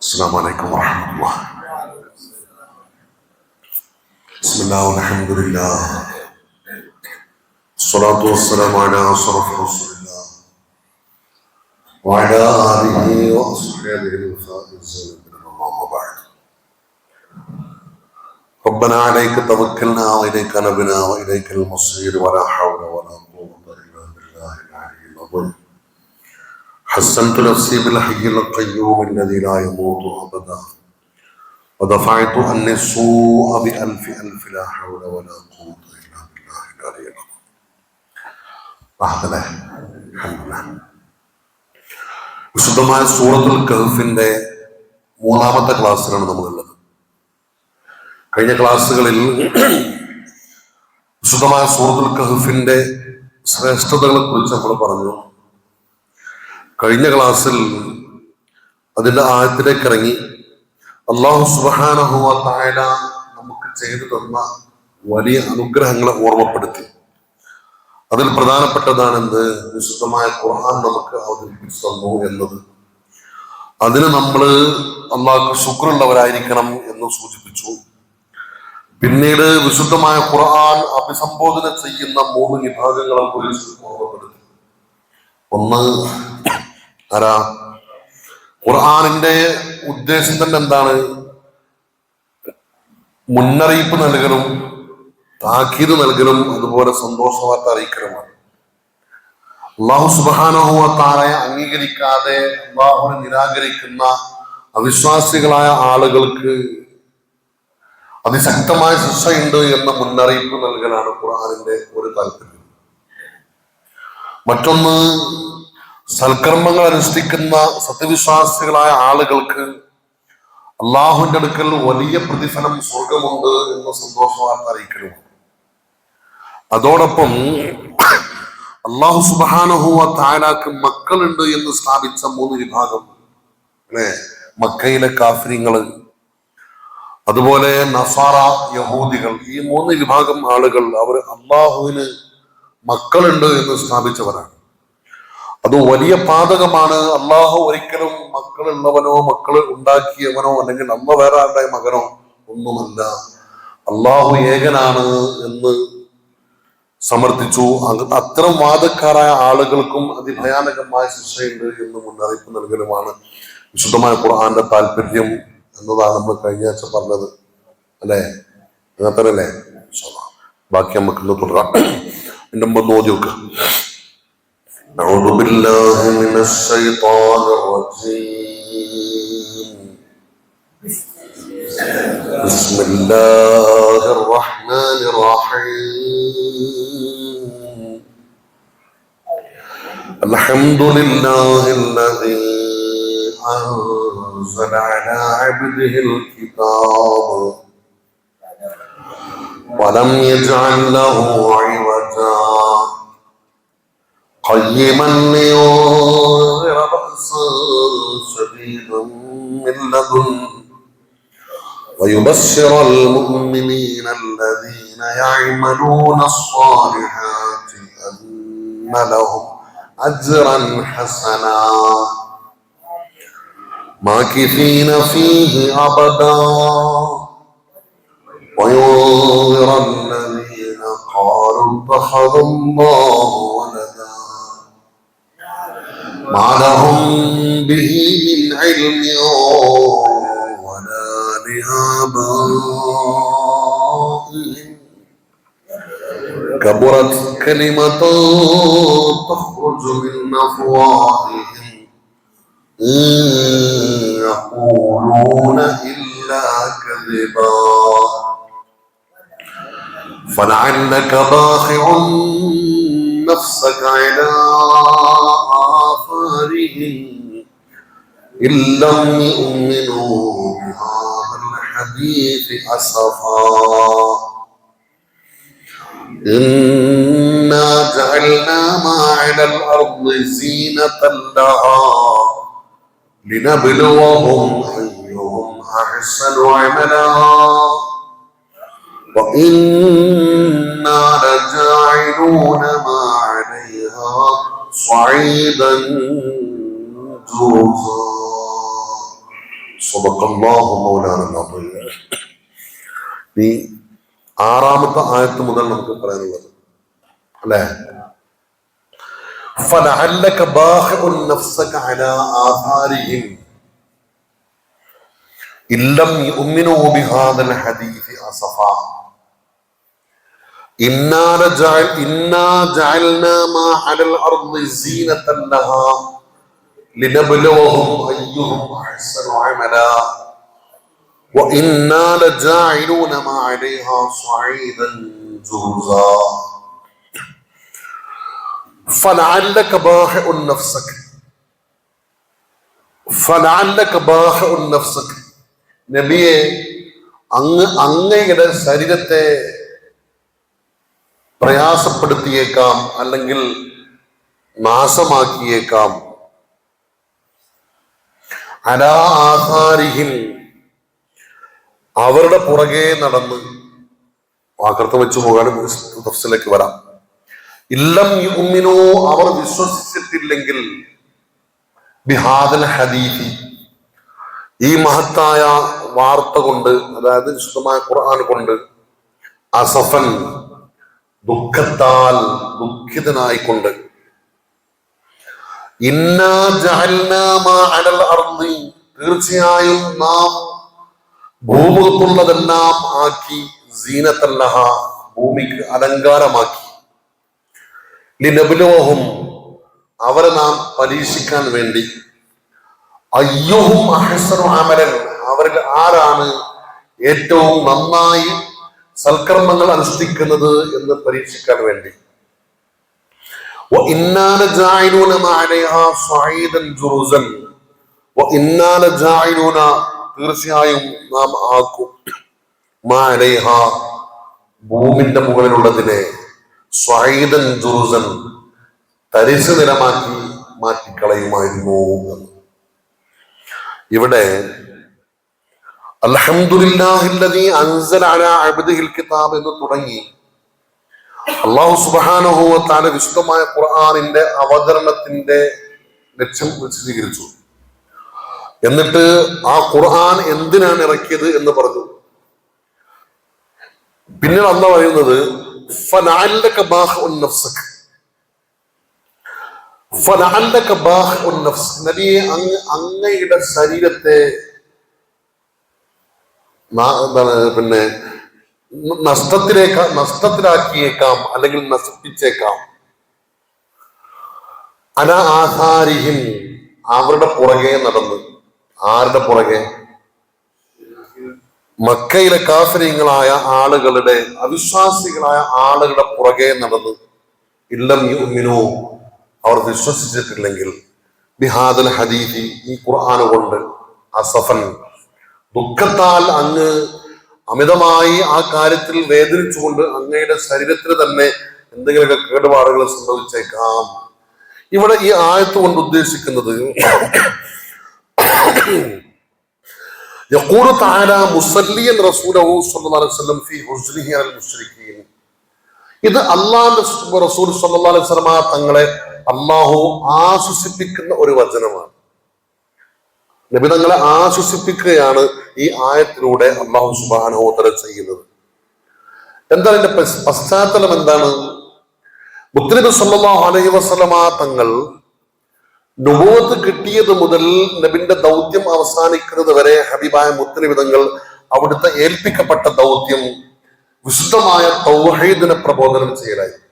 السلام عليكم ورحمة الله. بسم الله والحمد لله والصلاة والسلام على أشرف رسول الله وعلى آله وأصحابه الفائزين أما بعد. ربنا عليك توكلنا وإليك نبنا وإليك المصير ولا حول ولا قوة إلا بالله العلي العظيم. حسنت نفسي بالحي القيوم الذي لا يموت أبدا ودفعت عني السوء بألف ألف لا حول ولا قوة إلا بالله العلي العظيم. വിശുദ്ധമായ സൂറത്തുൽ കഹ്ഫിന്റെ മൂന്നാമത്തെ ക്ലാസ്സിലാണ് നമ്മളുള്ളത്. കഴിഞ്ഞ ക്ലാസ്സുകളിൽ വിശുദ്ധമായ സൂറത്തുൽ കഹ്ഫിന്റെ ശ്രേഷ്ഠതകളെ കുറിച്ച് നമ്മൾ പറഞ്ഞു. കഴിഞ്ഞ ക്ലാസ്സിൽ അതിന്റെ ആഴത്തിലേക്ക് ഇറങ്ങി അല്ലാഹു സുബ്ഹാനഹു വ തആല നമുക്ക് ചെയ്തു തന്ന വലിയ അനുഗ്രഹങ്ങളെ ഓർമ്മപ്പെടുത്തി. അതിൽ പ്രധാനപ്പെട്ടതാണ് എന്ത്? വിശുദ്ധമായ ഖുർആൻ നമുക്ക് അവതരിപ്പിച്ചു തന്നു എന്നത്. അതിന് നമ്മൾ അല്ലാഹുക്ക് ശുക്റുള്ളവരായിരിക്കണം എന്ന് സൂചിപ്പിച്ചു. പിന്നീട് വിശുദ്ധമായ ഖുർആൻ അഭിസംബോധന ചെയ്യുന്ന 3 വിഭാഗങ്ങളെ കുറിച്ച് ഓർമ്മപ്പെടുത്തി. ഒന്ന്, ആരാ? ഖുർആനിന്റെ ഉദ്ദേശം തന്നെ എന്താണ്? മുന്നറിയിപ്പ് നൽകലും താക്കീത് നൽകലും അതുപോലെ സന്തോഷവാർത്ത അറിയിക്കലുമാണ്. അല്ലാഹു സുബ്ഹാനഹു വ തആലയെ അംഗീകരിക്കാതെ അല്ലാഹുവിനെ നിരാകരിക്കുന്ന അവിശ്വാസികളായ ആളുകൾക്ക് അതിശക്തമായ ശിക്ഷയുണ്ട് എന്ന മുന്നറിയിപ്പ് നൽകലാണ് ഖുർആനിന്റെ ഒരു താല്പര്യം. മറ്റൊന്ന്, സൽക്കർമ്മങ്ങൾ അനുഷ്ഠിക്കുന്ന സത്യവിശ്വാസികളായ ആളുകൾക്ക് അള്ളാഹുവിന്റെ അടുക്കൽ വലിയ പ്രതിഫലം സ്വർഗമുണ്ട് എന്ന സന്തോഷവാർത്ത അറിയിക്കലുമാണ്. അതോടൊപ്പം അല്ലാഹു സുബ്ഹാനഹു വ തആലക്ക് മക്കളുണ്ട് എന്ന് സ്ഥാപിച്ച 3 വിഭാഗം, മക്കയിലെ കാഫിരിങ്ങള്, അതുപോലെ നസാറ യഹൂദികൾ, ഈ 3 വിഭാഗം ആളുകൾ അവർ അള്ളാഹുവിന് മക്കളുണ്ട് എന്ന് സ്ഥാപിച്ചവരാണ്. അത് വലിയ പാതകമാണ്. അള്ളാഹു ഒരിക്കലും മക്കളുള്ളവനോ മക്കൾ ഉണ്ടാക്കിയവനോ അല്ലെങ്കിൽ അമ്മ വേറെ ആരുടെ മകനോ ഒന്നുമല്ല. അള്ളാഹു ഏകനാണ് എന്ന് സമർത്ഥിച്ചു. അത്തരം വാദക്കാരായ ആളുകൾക്കും അതിഭയാനകമായ ശിക്ഷയുണ്ട് എന്ന് മുന്നറിയിപ്പ് നൽകലുമാണ് വിശുദ്ധമായ ഖുർആന്റെ താല്പര്യം എന്നതാണ് നമ്മൾ കഴിഞ്ഞ ആഴ്ച പറഞ്ഞത്, അല്ലെ? അങ്ങനത്തല്ലേ? ബാക്കി നമുക്ക് ഇന്ന് തുടരാം. എന്റെ മുമ്പ് ഓതി വെക്കുക. أعوذ بالله من الشيطان الرجيم. بسم الله الرحمن الرحيم. الحمد لله الذي أنزل على عبده الكتاب ولم يجعل له عوجا قيما لينذر بأسا شديدا من لدنه ويبشر المؤمنين الذين يعملون الصالحات أن لهم أجرا حسنا ماكثين فيه أبدا وينذر الذين قالوا اتخذ الله ولدا ما لهم به من علم ولا لآبائهم كبرت كلمة تخرج من أفواههم إن يقولون إلا كذبا فلعلك باخع نفسك على آثارهم إن لم يؤمنوا بهذا الحديث أسفا إنا جعلنا ما على الأرض زينة لها لنبلوهم أيهم أحسن عملا وإنا لجاعلون ما عليها صعيدا جرزا സദഖല്ലാഹു മൗലാനൽ അദീം. ഈ ആറാമത്തെ ആയത്ത് മുതൽ നമുക്ക് പറയാനുള്ളത് അല്ലേ? ഫലഅല്ലക ബാഖിഉൻ നഫ്സക അലാ ആഥാരിഹിം ഇല്ലം യുഅ്മിനൂ ബിഹാദൽ ഹദീസ് അസഫാ ഇന്നാ ജഅൽനാ മാ അലൽ അർളി സീനതൻ ലഹാ ലിനബ്ലുവഹും അയ്യുഹും അഹ്സനു അമലാ وإنا لجاعلون ما عليها صعيدا جرزا فلعلك باخع نفسك നബിയെ അങ്ങയുടെ ശരീരത്തെ പ്രയാസപ്പെടുത്തിയേക്കാം, അല്ലെങ്കിൽ നാശമാക്കിയേക്കാം. അലാ ആസാരിഹിം, അവരുടെ പുറകെ നടന്ന്, വാക്കർത്തം വെച്ച് പോകാനും തഫ്സീലിലേക്ക് വരാം. ഇല്ലം യുഅ്മിനൂ, അവർ വിശ്വസിച്ചിട്ടില്ലെങ്കിൽ, ബിഹാദൽ ഹദീസ്, ഈ മഹത്തായ വാർത്ത കൊണ്ട്, അതായത് വിശുദ്ധമായ ഖുർആൻ കൊണ്ട്, അസഫൻ, ദുഃഖത്താൽ ദുഃഖിതനായിക്കൊണ്ട്, ഇന്നാ ജഅൽനാ മാ അലൽ അർളി, തീർച്ചയായും നാം ഭൂമുഖത്തുള്ളതെല്ലാം ആക്കി, സീനത്തൻ ലഹാ, ഭൂമിക്ക് അലങ്കാരമാക്കി, ലിനബ്ലുവഹും, അവരെ നാം പരീക്ഷിക്കാൻ വേണ്ടി, അയ്യുഹും അഹ്സനു അമലൻ, അവരിൽ ആരാണ് ഏറ്റവും നന്നായി സൽക്കർമ്മങ്ങൾ അനുഷ്ഠിക്കുന്നത് എന്ന് പരീക്ഷിക്കാൻ വേണ്ടി. വഇന്നാ ലജാഇലൂന മാ അലൈഹാ സ്വഈദൻ ജുറുസൻ, വഇന്നാ ലജാഇലൂന, തീർച്ചയായും നാം ആക്കും, മാ അലൈഹാ, ഭൂമിന്റെ മുകളിലുള്ളതിനെ, സ്വഈദൻ ജുറുസൻ, തരിശു നിലമാക്കി മാറ്റിക്കളയുമായിരുന്നു എന്ന്. ഇവിടെ അൽഹംദുലില്ലാഹില്ലദീ അൻസല അലാ അബ്ദിഹിൽ കിതാബ് എന്ന് തുടങ്ങി അല്ലാഹു സുബ്ഹാനഹു വ തആല വിശുദ്ധമായ ഖുർആനിന്റെ അവതരണത്തിന്റെ ലക്ഷ്യം വിശദീകരിച്ചു. എന്നിട്ട് ആ ഖുർആൻ എന്തിനാണ് ഇറക്കിയത് എന്ന് പറഞ്ഞു. പിന്നീട് അല്ലാഹു പറയുന്നത് ഫലഅല്ലക ബാഖിഉൻ നഫ്സക, ഫലഅല്ലക ബാഖിഉൻ നഫ്സ്, നബിയെ അങ്ങയുടെ ശരീരത്തെ പിന്നെ നഷ്ടത്തിലാക്കിയേക്കാം, അല്ലെങ്കിൽ നശിപ്പിച്ചേക്കാം. അലാ ആസാരിഹിം, അവരുടെ പുറകെ നടന്ന്. ആരുടെ പുറകെ? മക്കയിലെ കാഫിരീങ്ങളായ ആളുകളുടെ, അവിശ്വാസികളായ ആളുകളുടെ പുറകെ നടന്ന്. ഇല്ലം യുഅ്മിനൂ, അവർ വിശ്വസിച്ചിട്ടില്ലെങ്കിൽ, ബിഹാദൽ ഹദീസി, ഈ ഖുർആൻ കൊണ്ട്, അസഫൻ, ദുഃഖത്താൽ അങ്ങ് അമിതമായി ആ കാര്യത്തിൽ വേദനിച്ചുകൊണ്ട് അങ്ങയുടെ ശരീരത്തിന് തന്നെ എന്തെങ്കിലുമൊക്കെ കേടുപാടുകൾ സംഭവിച്ചേക്കാം. ഇവിടെ ഈ ആയത്ത് കൊണ്ട് ഉദ്ദേശിക്കുന്നത് യഖൂലു തആല മുസല്ലിയൻ റസൂലഹു സ്വല്ലല്ലാഹു അലൈഹി വസല്ലം ഫീ ഹുസ്നിഹി അലൽ മുശ്രിക്കീൻ. ഇത് അല്ലാഹുവിന്റെ റസൂൽ സ്വല്ലല്ലാഹു അലൈഹി വസല്ലം തങ്ങളെ അല്ലാഹു ആശ്വസിപ്പിക്കുന്ന ഒരു വചനമാണ്. നബി തങ്ങളെ ആശ്വസിപ്പിക്കുകയാണ് ഈ ആയത്തിലൂടെ അല്ലാഹു സുബ്ഹാനഹു വ തആല ചെയ്യുന്നത്. എന്താണ് ഇതിന്റെ പശ്ചാത്തലം? എന്താണ്? മുത്തനബി സല്ലല്ലാഹു അലൈഹി വസല്ലമ തങ്ങൾ നുബുവത്ത് കിട്ടിയത് മുതൽ നബിന്റെ ദൗത്യം അവസാനിക്കുന്നത് വരെ ഹബീബായ മുത്തനബി തങ്ങൾ അവിടുത്തെ ഏൽപ്പിക്കപ്പെട്ട ദൗത്യം വിശുദ്ധമായ തൗഹീദിനെ പ്രബോധനം ചെയ്യലായിരുന്നു.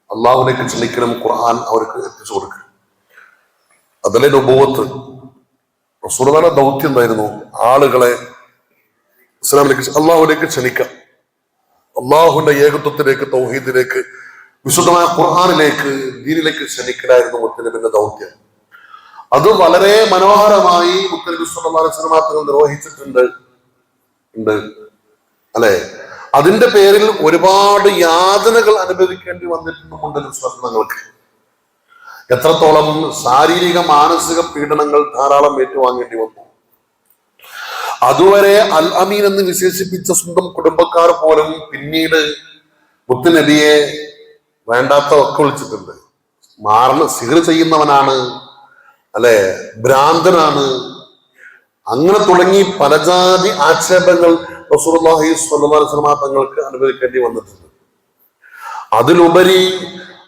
അള്ളാഹുവിലേക്ക് ക്ഷണിക്കണം, ഖുർആൻ അവർക്ക് എത്തിച്ചു കൊടുക്കണം. അതല്ലേ നുബുവത്ത്. റസൂലുള്ളാഹിയുടെ ദൗത്യം എന്തായിരുന്നു? ആളുകളെ ഇസ്ലാമിലേക്ക്, അള്ളാഹുവിലേക്ക് ക്ഷണിക്കാം, അള്ളാഹുവിന്റെ ഏകത്വത്തിലേക്ക്, തൗഹീദിലേക്ക്, വിശുദ്ധമായ ഖുർആനിലേക്ക്, ദീനിലേക്ക് ക്ഷണിക്കലായിരുന്നു മുത്തനബിന്റെ ദൗത്യം. അത് വളരെ മനോഹരമായി മുത്തനബി സ്വല്ലല്ലാഹു അലൈഹി വസല്ലം തങ്ങൾ നിർവഹിച്ചിട്ടുണ്ട് അല്ലെ? അതിന്റെ പേരിൽ ഒരുപാട് യാതനകൾ അനുഭവിക്കേണ്ടി വന്നിട്ടുമുണ്ട് തങ്ങൾക്ക്. എത്രത്തോളം ശാരീരിക മാനസിക പീഡനങ്ങൾ ധാരാളം ഏറ്റുവാങ്ങേണ്ടി വന്നു. അതുവരെ അൽ അമീൻ എന്ന് വിശേഷിപ്പിച്ച സ്വന്തം കുടുംബക്കാർ പോലും പിന്നീട് മുത്തുനബിയെ വേണ്ടാത്ത ഒക്കെ വിളിച്ചിട്ടുണ്ട്. സിഹ്ർ ചെയ്യുന്നവനാണ്, അല്ലെ, ഭ്രാന്തനാണ്, അങ്ങനെ തുടങ്ങി പലജാതി ആക്ഷേപങ്ങൾ റസൂലുള്ളാഹി സ്വല്ലല്ലാഹു അലൈഹി വസല്ലം തങ്ങൾക്ക് അനുഭവിക്കേണ്ടി വന്നിട്ടുണ്ട്.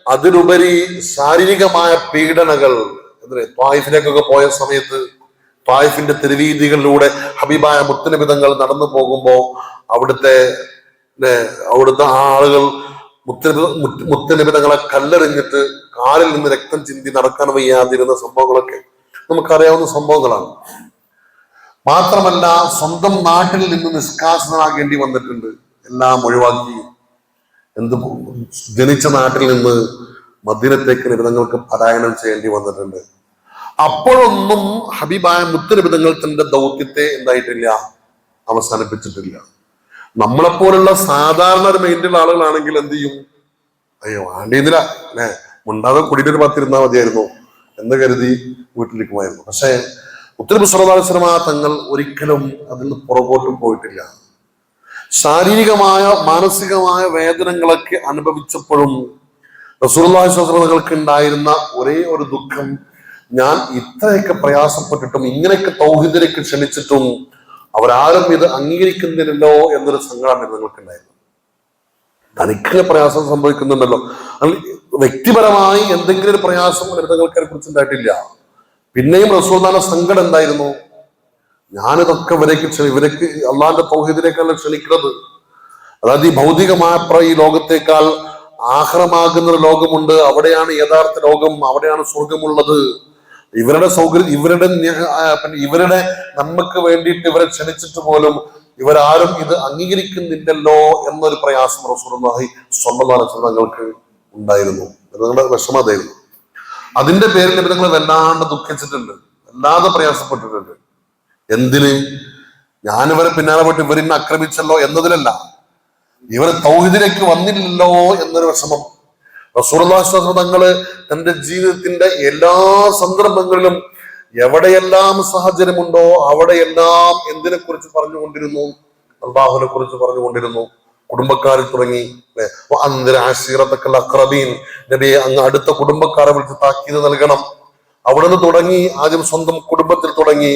അതിലുപരി ശാരീരികമായ പീഡനങ്ങൾ. ത്വായിഫിലേക്കൊക്കെ പോയ സമയത്ത് ത്വായിഫിന്റെ തെരുവീതികളിലൂടെ ഹബീബായ മുത്തുനബി തങ്ങൾ നടന്നു പോകുമ്പോ അവിടുത്തെ ആളുകൾ മുത്തുനബി തങ്ങളെ കല്ലെറിഞ്ഞിട്ട് കാലിൽ നിന്ന് രക്തം ചിന്തി നടക്കാൻ വയ്യാതിരുന്ന സംഭവങ്ങളൊക്കെ നമുക്കറിയാവുന്ന സംഭവങ്ങളാണ്. മാത്രമല്ല സ്വന്തം നാട്ടിൽ നിന്ന് നിഷ്കാസനാകേണ്ടി വന്നിട്ടുണ്ട്. എല്ലാം ഒഴിവാക്കി ജനിച്ച നാട്ടിൽ നിന്ന് മദീനത്തേക്ക് നിബിധങ്ങൾക്ക് പലായനം ചെയ്യേണ്ടി വന്നിട്ടുണ്ട്. അപ്പോഴൊന്നും ഹബീബായ മുത്തുനിബിധങ്ങൾ തന്റെ ദൗത്യത്തെ എന്തായിട്ടില്ല, അവസാനിപ്പിച്ചിട്ടില്ല. നമ്മളെപ്പോലുള്ള സാധാരണ ഒരു മൈൻഡുള്ള ആളുകളാണെങ്കിൽ എന്ത് ചെയ്യും? അയ്യോ ആണ്ടിന്നില്ല അല്ലെ, മുണ്ടാതെ കുടിയിട്ടൊരു പത്തിരുന്നാൽ മതിയായിരുന്നു എന്ന് കരുതി വീട്ടിലിരിക്കുമായിരുന്നു. പക്ഷെ മുത്തുനബി സ്വല്ലല്ലാഹു അലൈഹി വസല്ലം തങ്ങൾ ഒരിക്കലും അതിൽ നിന്ന് പുറകോട്ടും പോയിട്ടില്ല. ശാരീരികമായ മാനസികമായ വേദനകളൊക്കെ അനുഭവിച്ചപ്പോഴും റസൂലുള്ളാഹി സ്വല്ലല്ലാഹു അലൈഹി വസല്ലം തങ്ങൾക്ക് ഉണ്ടായിരുന്ന ഒരേ ഒരു ദുഃഖം, ഞാൻ ഇത്രയൊക്കെ പ്രയാസപ്പെട്ടിട്ടും ഇങ്ങനെയൊക്കെ തൗഹീദിലേക്ക് ക്ഷണിച്ചിട്ടും അവരാരും ഇത് അംഗീകരിക്കുന്നില്ലല്ലോ എന്നൊരു സങ്കടം നിങ്ങൾക്കുണ്ടായിരുന്നു. തനിക്ക് പ്രയാസം സംഭവിക്കുന്നുണ്ടല്ലോ, വ്യക്തിപരമായി എന്തെങ്കിലും ഒരു പ്രയാസം നിങ്ങൾക്ക് അതിനെ കുറിച്ച് ഉണ്ടായിട്ടില്ല. പിന്നെയും റസൂലുള്ളാഹിന്റെ സങ്കടം എന്തായിരുന്നു? ഞാനിതൊക്കെ ഇവരേക്ക് അള്ളാഹിന്റെ തൗഹീദിലേക്കല്ല ക്ഷണിക്കുന്നത്. അതായത് ഈ ഭൗതികമായ ഈ ലോകത്തേക്കാൾ ആഖിറമാകുന്ന ഒരു ലോകമുണ്ട്. അവിടെയാണ് യഥാർത്ഥ ലോകം, അവിടെയാണ് സ്വർഗമുള്ളത്. ഇവരുടെ ഇവരുടെ നന്മക്ക് വേണ്ടിയിട്ട് ഇവരെ ക്ഷണിച്ചിട്ട് പോലും ഇവരാരും ഇത് അംഗീകരിക്കുന്നില്ലല്ലോ എന്നൊരു പ്രയാസം റസൂലുള്ളാഹി സ്വല്ലല്ലാഹു അലൈഹി വസല്ലം തങ്ങൾക്ക് ഉണ്ടായിരുന്നു. നിങ്ങളുടെ വിഷമതായിരുന്നു. അതിന്റെ പേരിൽ നിങ്ങൾ വല്ലാണ്ട് ദുഃഖിച്ചിട്ടുണ്ട്, വല്ലാതെ പ്രയാസപ്പെട്ടിട്ടുണ്ട്. എന്തിന്? ഞാനിവരെ പിന്നാലെ പോയിട്ട് ഇവരിന്നെ ആക്രമിച്ചല്ലോ എന്നതിലല്ല, ഇവർ തൗഹീദിലേക്ക് വന്നില്ലല്ലോ എന്നൊരു വിഷമം. റസൂലുള്ളാഹി സ്വല്ലല്ലാഹു അലൈഹി വസല്ലം തങ്ങള് തന്റെ ജീവിതത്തിന്റെ എല്ലാ സന്ദർഭങ്ങളിലും എവിടെയെല്ലാം സാഹചര്യമുണ്ടോ അവിടെയെല്ലാം എന്തിനെ കുറിച്ച് പറഞ്ഞുകൊണ്ടിരുന്നു? അല്ലാഹുവിനെ കുറിച്ച് പറഞ്ഞുകൊണ്ടിരുന്നു. കുടുംബക്കാരിൽ തുടങ്ങി നബിയെ അങ്ങ് അടുത്ത കുടുംബക്കാരെ വിളിച്ച് താക്കീത് നൽകണം. അവിടെ നിന്ന് തുടങ്ങി ആദ്യം സ്വന്തം കുടുംബത്തിൽ തുടങ്ങി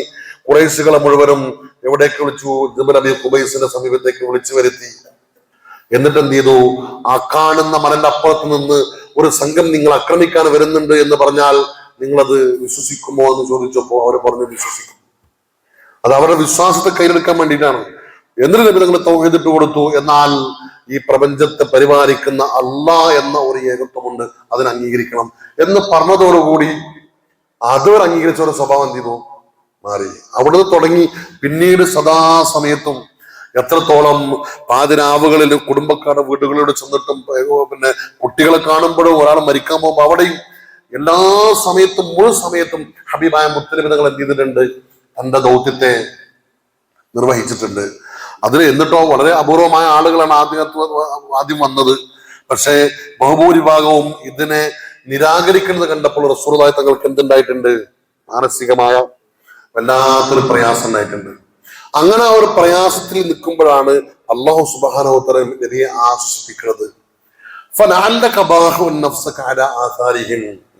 ഖുറൈശികളെ മുഴുവനും എവിടേക്ക് വിളിച്ചു? ജബൽ അബീ ഖുബൈസിന്റെ സമീപത്തേക്ക് വിളിച്ചു വരുത്തി. എന്നിട്ട് എന്ത് ചെയ്തു? ആ കാണുന്ന മലന്റെ അപ്പുറത്ത് നിന്ന് ഒരു സംഘം നിങ്ങൾ ആക്രമിക്കാൻ വരുന്നുണ്ട് എന്ന് പറഞ്ഞാൽ നിങ്ങളത് വിശ്വസിക്കുമോ എന്ന് ചോദിച്ചപ്പോ അവർ പറഞ്ഞു വിശ്വസിക്കും. അത് അവരുടെ വിശ്വാസത്തെ കയ്യിലെടുക്കാൻ വേണ്ടിയിട്ടാണ്. എന്നിട്ട് നബി തങ്ങൾ തൗഹീദ് ഇട്ട് കൊടുത്തു. എന്നാൽ ഈ പ്രപഞ്ചത്തെ പരിപാലിക്കുന്ന അല്ലാഹ് എന്ന ഒരു ഏകത്വമുണ്ട്, അതിനെ അംഗീകരിക്കണം എന്ന് പറഞ്ഞതോടുകൂടി അതവർ അംഗീകരിച്ച ഒരു സ്വഭാവം എന്ത് ചെയ്തു? മാറി. അവിടുന്ന് തുടങ്ങി പിന്നീട് സദാസമയത്തും എത്രത്തോളം പാതിരാവുകളിൽ കുടുംബക്കാരുടെ വീടുകളിലൂടെ ചെന്നിട്ടും പിന്നെ കുട്ടികളെ കാണുമ്പോഴും ഒരാൾ മരിക്കാൻ പോകുമ്പോൾ അവിടെയും എല്ലാ സമയത്തും മുഴു സമയത്തും ഹബീബായ മുത്തുനബി തങ്ങൾ എന്ത് ചെയ്തിട്ടുണ്ട്? തന്റെ ദൗത്യത്തെ നിർവഹിച്ചിട്ടുണ്ട്. അതിൽ എന്നിട്ടോ വളരെ അപൂർവമായ ആളുകളാണ് ആദ്യം വന്നത്. പക്ഷേ ബഹുഭൂരിഭാഗവും ഇതിനെ നിരാകരിക്കുന്നത് കണ്ടപ്പോൾ റസൂലുള്ളാഹി തങ്ങൾക്ക് എന്തുണ്ടായിട്ടുണ്ട്? മാനസികമായ വല്ലാത്തൊരു പ്രയാസം ഉണ്ടായിട്ടുണ്ട്. അങ്ങനെ ആ ഒരു പ്രയാസത്തിൽ നിൽക്കുമ്പോഴാണ് അല്ലാഹു സുബ്ഹാനഹു വ തആല നബിയെ ആശ്വസിപ്പിക്കുന്നത്.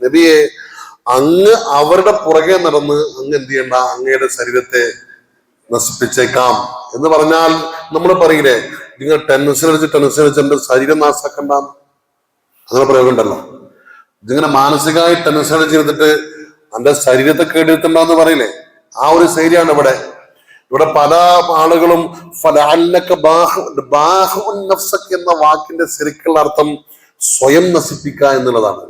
നബിയെ അങ്ങ് അവരുടെ പുറകെ നടന്ന് അങ്ങ് എന്ത് ചെയ്യണ്ട, അങ്ങയുടെ ശരീരത്തെ നശിപ്പിച്ചേക്കാം എന്ന് പറഞ്ഞാൽ നമ്മൾ പറയില്ലേ, നിങ്ങൾ ടെൻഷൻ അടിച്ച് എന്റെ ശരീരം നാശാക്കണ്ട, അങ്ങനെ പ്രയോഗം ഉണ്ടല്ലോ. ഇതിങ്ങനെ മാനസികമായി ടെൻഷൻ അടിച്ചിരുന്നിട്ട് എന്റെ ശരീരത്തെ കേടുവരുത്തണ്ടെന്ന് പറയില്ലേ, ആ ഒരു ശൈലിയാണ് ഇവിടെ പല ആളുകളും എന്ന വാക്കിന്റെ ശരിക്കുള്ള അർത്ഥം സ്വയം നശിപ്പിക്കുക എന്നുള്ളതാണ്.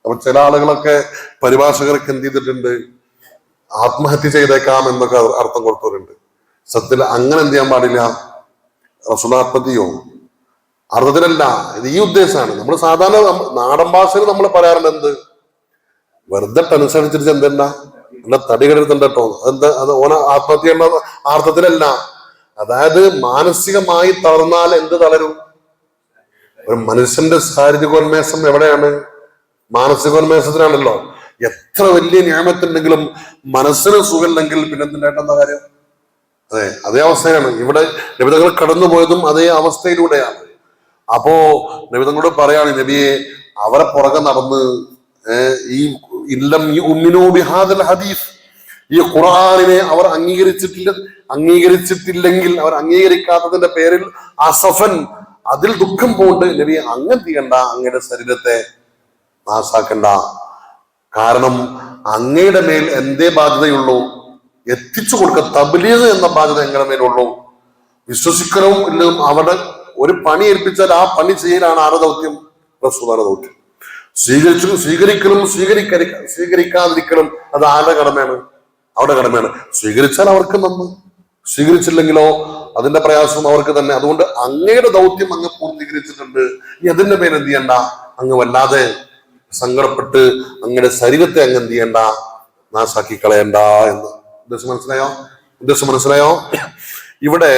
അപ്പൊ ചില ആളുകളൊക്കെ പരിഭാഷകർക്ക് എന്ത് ചെയ്തിട്ടുണ്ട്? ആത്മഹത്യ ചെയ്തേക്കാം എന്നൊക്കെ അർത്ഥം കൊടുത്തവരുണ്ട്. സത്യത്തിൽ അങ്ങനെ എന്ത് ചെയ്യാൻ പാടില്ല. റസൂൽ ആത്മഹത്യയോ അർത്ഥത്തിലല്ല, ഇത് ഈ ഉദ്ദേശമാണ്. നമ്മൾ സാധാരണ നാടൻ ഭാഷയിൽ നമ്മൾ പറയാറുണ്ട് എന്ത്, വെറുതെ ടെൻഷൻ അടിച്ചിട്ട് എന്തെന്നാ എന്നെ തടി കെടുത്തുണ്ട് കേട്ടോ, അതെന്താ അത് ഓന ആത്മഹത്യ എന്ന അർത്ഥത്തിലല്ല. അതായത് മാനസികമായി തളർന്നാൽ എന്ത് തളരും? ഒരു മനുഷ്യന്റെ ശാരീരികോന്മേഷം എവിടെയാണ്? മാനസികോന്മേഷത്തിനാണല്ലോ. എത്ര വലിയ നിയമത്തുണ്ടെങ്കിലും മനസ്സിന് സുഖമില്ലെങ്കിൽ പിന്നെ എന്തുണ്ടായിട്ടെന്താ കാര്യം? അതേ അവസ്ഥയാണ് ഇവിടെ നബി തങ്ങൾ കടന്നുപോയതും അതേ അവസ്ഥയിലൂടെയാണ്. അപ്പോ നബി തങ്ങളോട് പറയാണ്, നബിയെ അവരെ പുറകെ നടന്ന് ഈ ഇല്ലം യുമിനൂ ബിഹാദൽ ഹദീസ്, ഈ ഖുർആനിനെ അവർ അംഗീകരിച്ചിട്ടില്ലെങ്കിൽ, അവർ അംഗീകരിക്കാത്തതിന്റെ പേരിൽ അസഫൻ, അതിൽ ദുഃഖം പോണ്ട് നബി അങ്ങനെ ചെയ്യണ്ട, അങ്ങയുടെ ശരീരത്തെ നാശാക്കണ്ട. കാരണം അങ്ങയുടെ മേൽ എന്തേ ബാധ്യതയുള്ളൂ? എത്തിച്ചു കൊടുക്കുക. തബ്ലീഗ് എന്ന ബാധ്യത എങ്ങനെ മേലുള്ളൂ. വിശ്വസിക്കലും ഇല്ലതും അവിടെ ഒരു പണി ഏൽപ്പിച്ചാൽ ആ പണി ചെയ്യലാണ് ആരുടെ ദൗത്യം? റസൂലുള്ളാഹിയുടെ ദൗത്യം. സ്വീകരിക്കലും സ്വീകരിക്കാതിരിക്കലും അത് ആരുടെ കടമയാണ്? അവരുടെ കടമയാണ്. സ്വീകരിച്ചാൽ അവർക്ക് നന്ന്, സ്വീകരിച്ചില്ലെങ്കിലോ അതിന്റെ പ്രയാസം അവർക്ക് തന്നെ. അതുകൊണ്ട് അങ്ങയുടെ ദൗത്യം അങ്ങ് പൂർത്തീകരിച്ചിട്ടുണ്ട്. ഇനി അതിന്റെ പേര് എന്ത് ചെയ്യണ്ട, അങ്ങ് വല്ലാതെ സങ്കടപ്പെട്ട് അങ്ങയുടെ ശരീരത്തെ അങ്ങ് എന്ത് ചെയ്യണ്ട, നാശാക്കി കളയണ്ട എന്ന്. ഉദ്ദേശം മനസ്സിലായോ? ഇവിടെ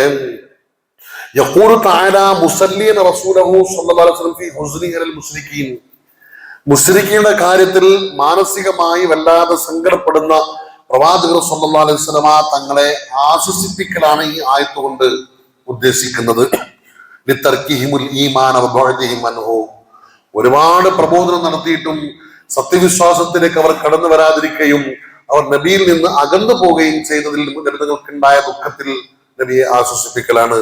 യഖൂലു തആല മുസല്ലിയൻ റസൂലഹു സ്വല്ലല്ലാഹു അലൈഹി വസല്ലം ഫീ ഹുസ്നി അലൽ മുശ്രിക്കീൻ, മുശ്രിക്കീന്റെ കാര്യത്തിൽ മാനസികമായി വല്ലാതെ സങ്കടപ്പെടുന്ന പ്രവാചകർ സ്വല്ലല്ലാഹു അലൈഹി വസല്ലമ തങ്ങളെ ആശ്വസിപ്പിക്കലാണ് ഈ ആയത്ത് കൊണ്ട് ഉദ്ദേശിക്കുന്നത്. ലിതർക്കിഹിമുൽ ഈമാന വബഅദിഹിം അൻഹു, ഒരുപാട് പ്രബോധനം നടത്തിയിട്ടും സത്യവിശ്വാസത്തിലേക്ക് അവർ കടന്നു വരാതിരിക്കുകയും അവർ നബിയിൽ നിന്ന് അകന്നു പോവുകയും ചെയ്തതിൽ നിങ്ങൾക്കുണ്ടായ ദുഃഖത്തിൽ നബിയെ ആശ്വസിപ്പിക്കലാണ്.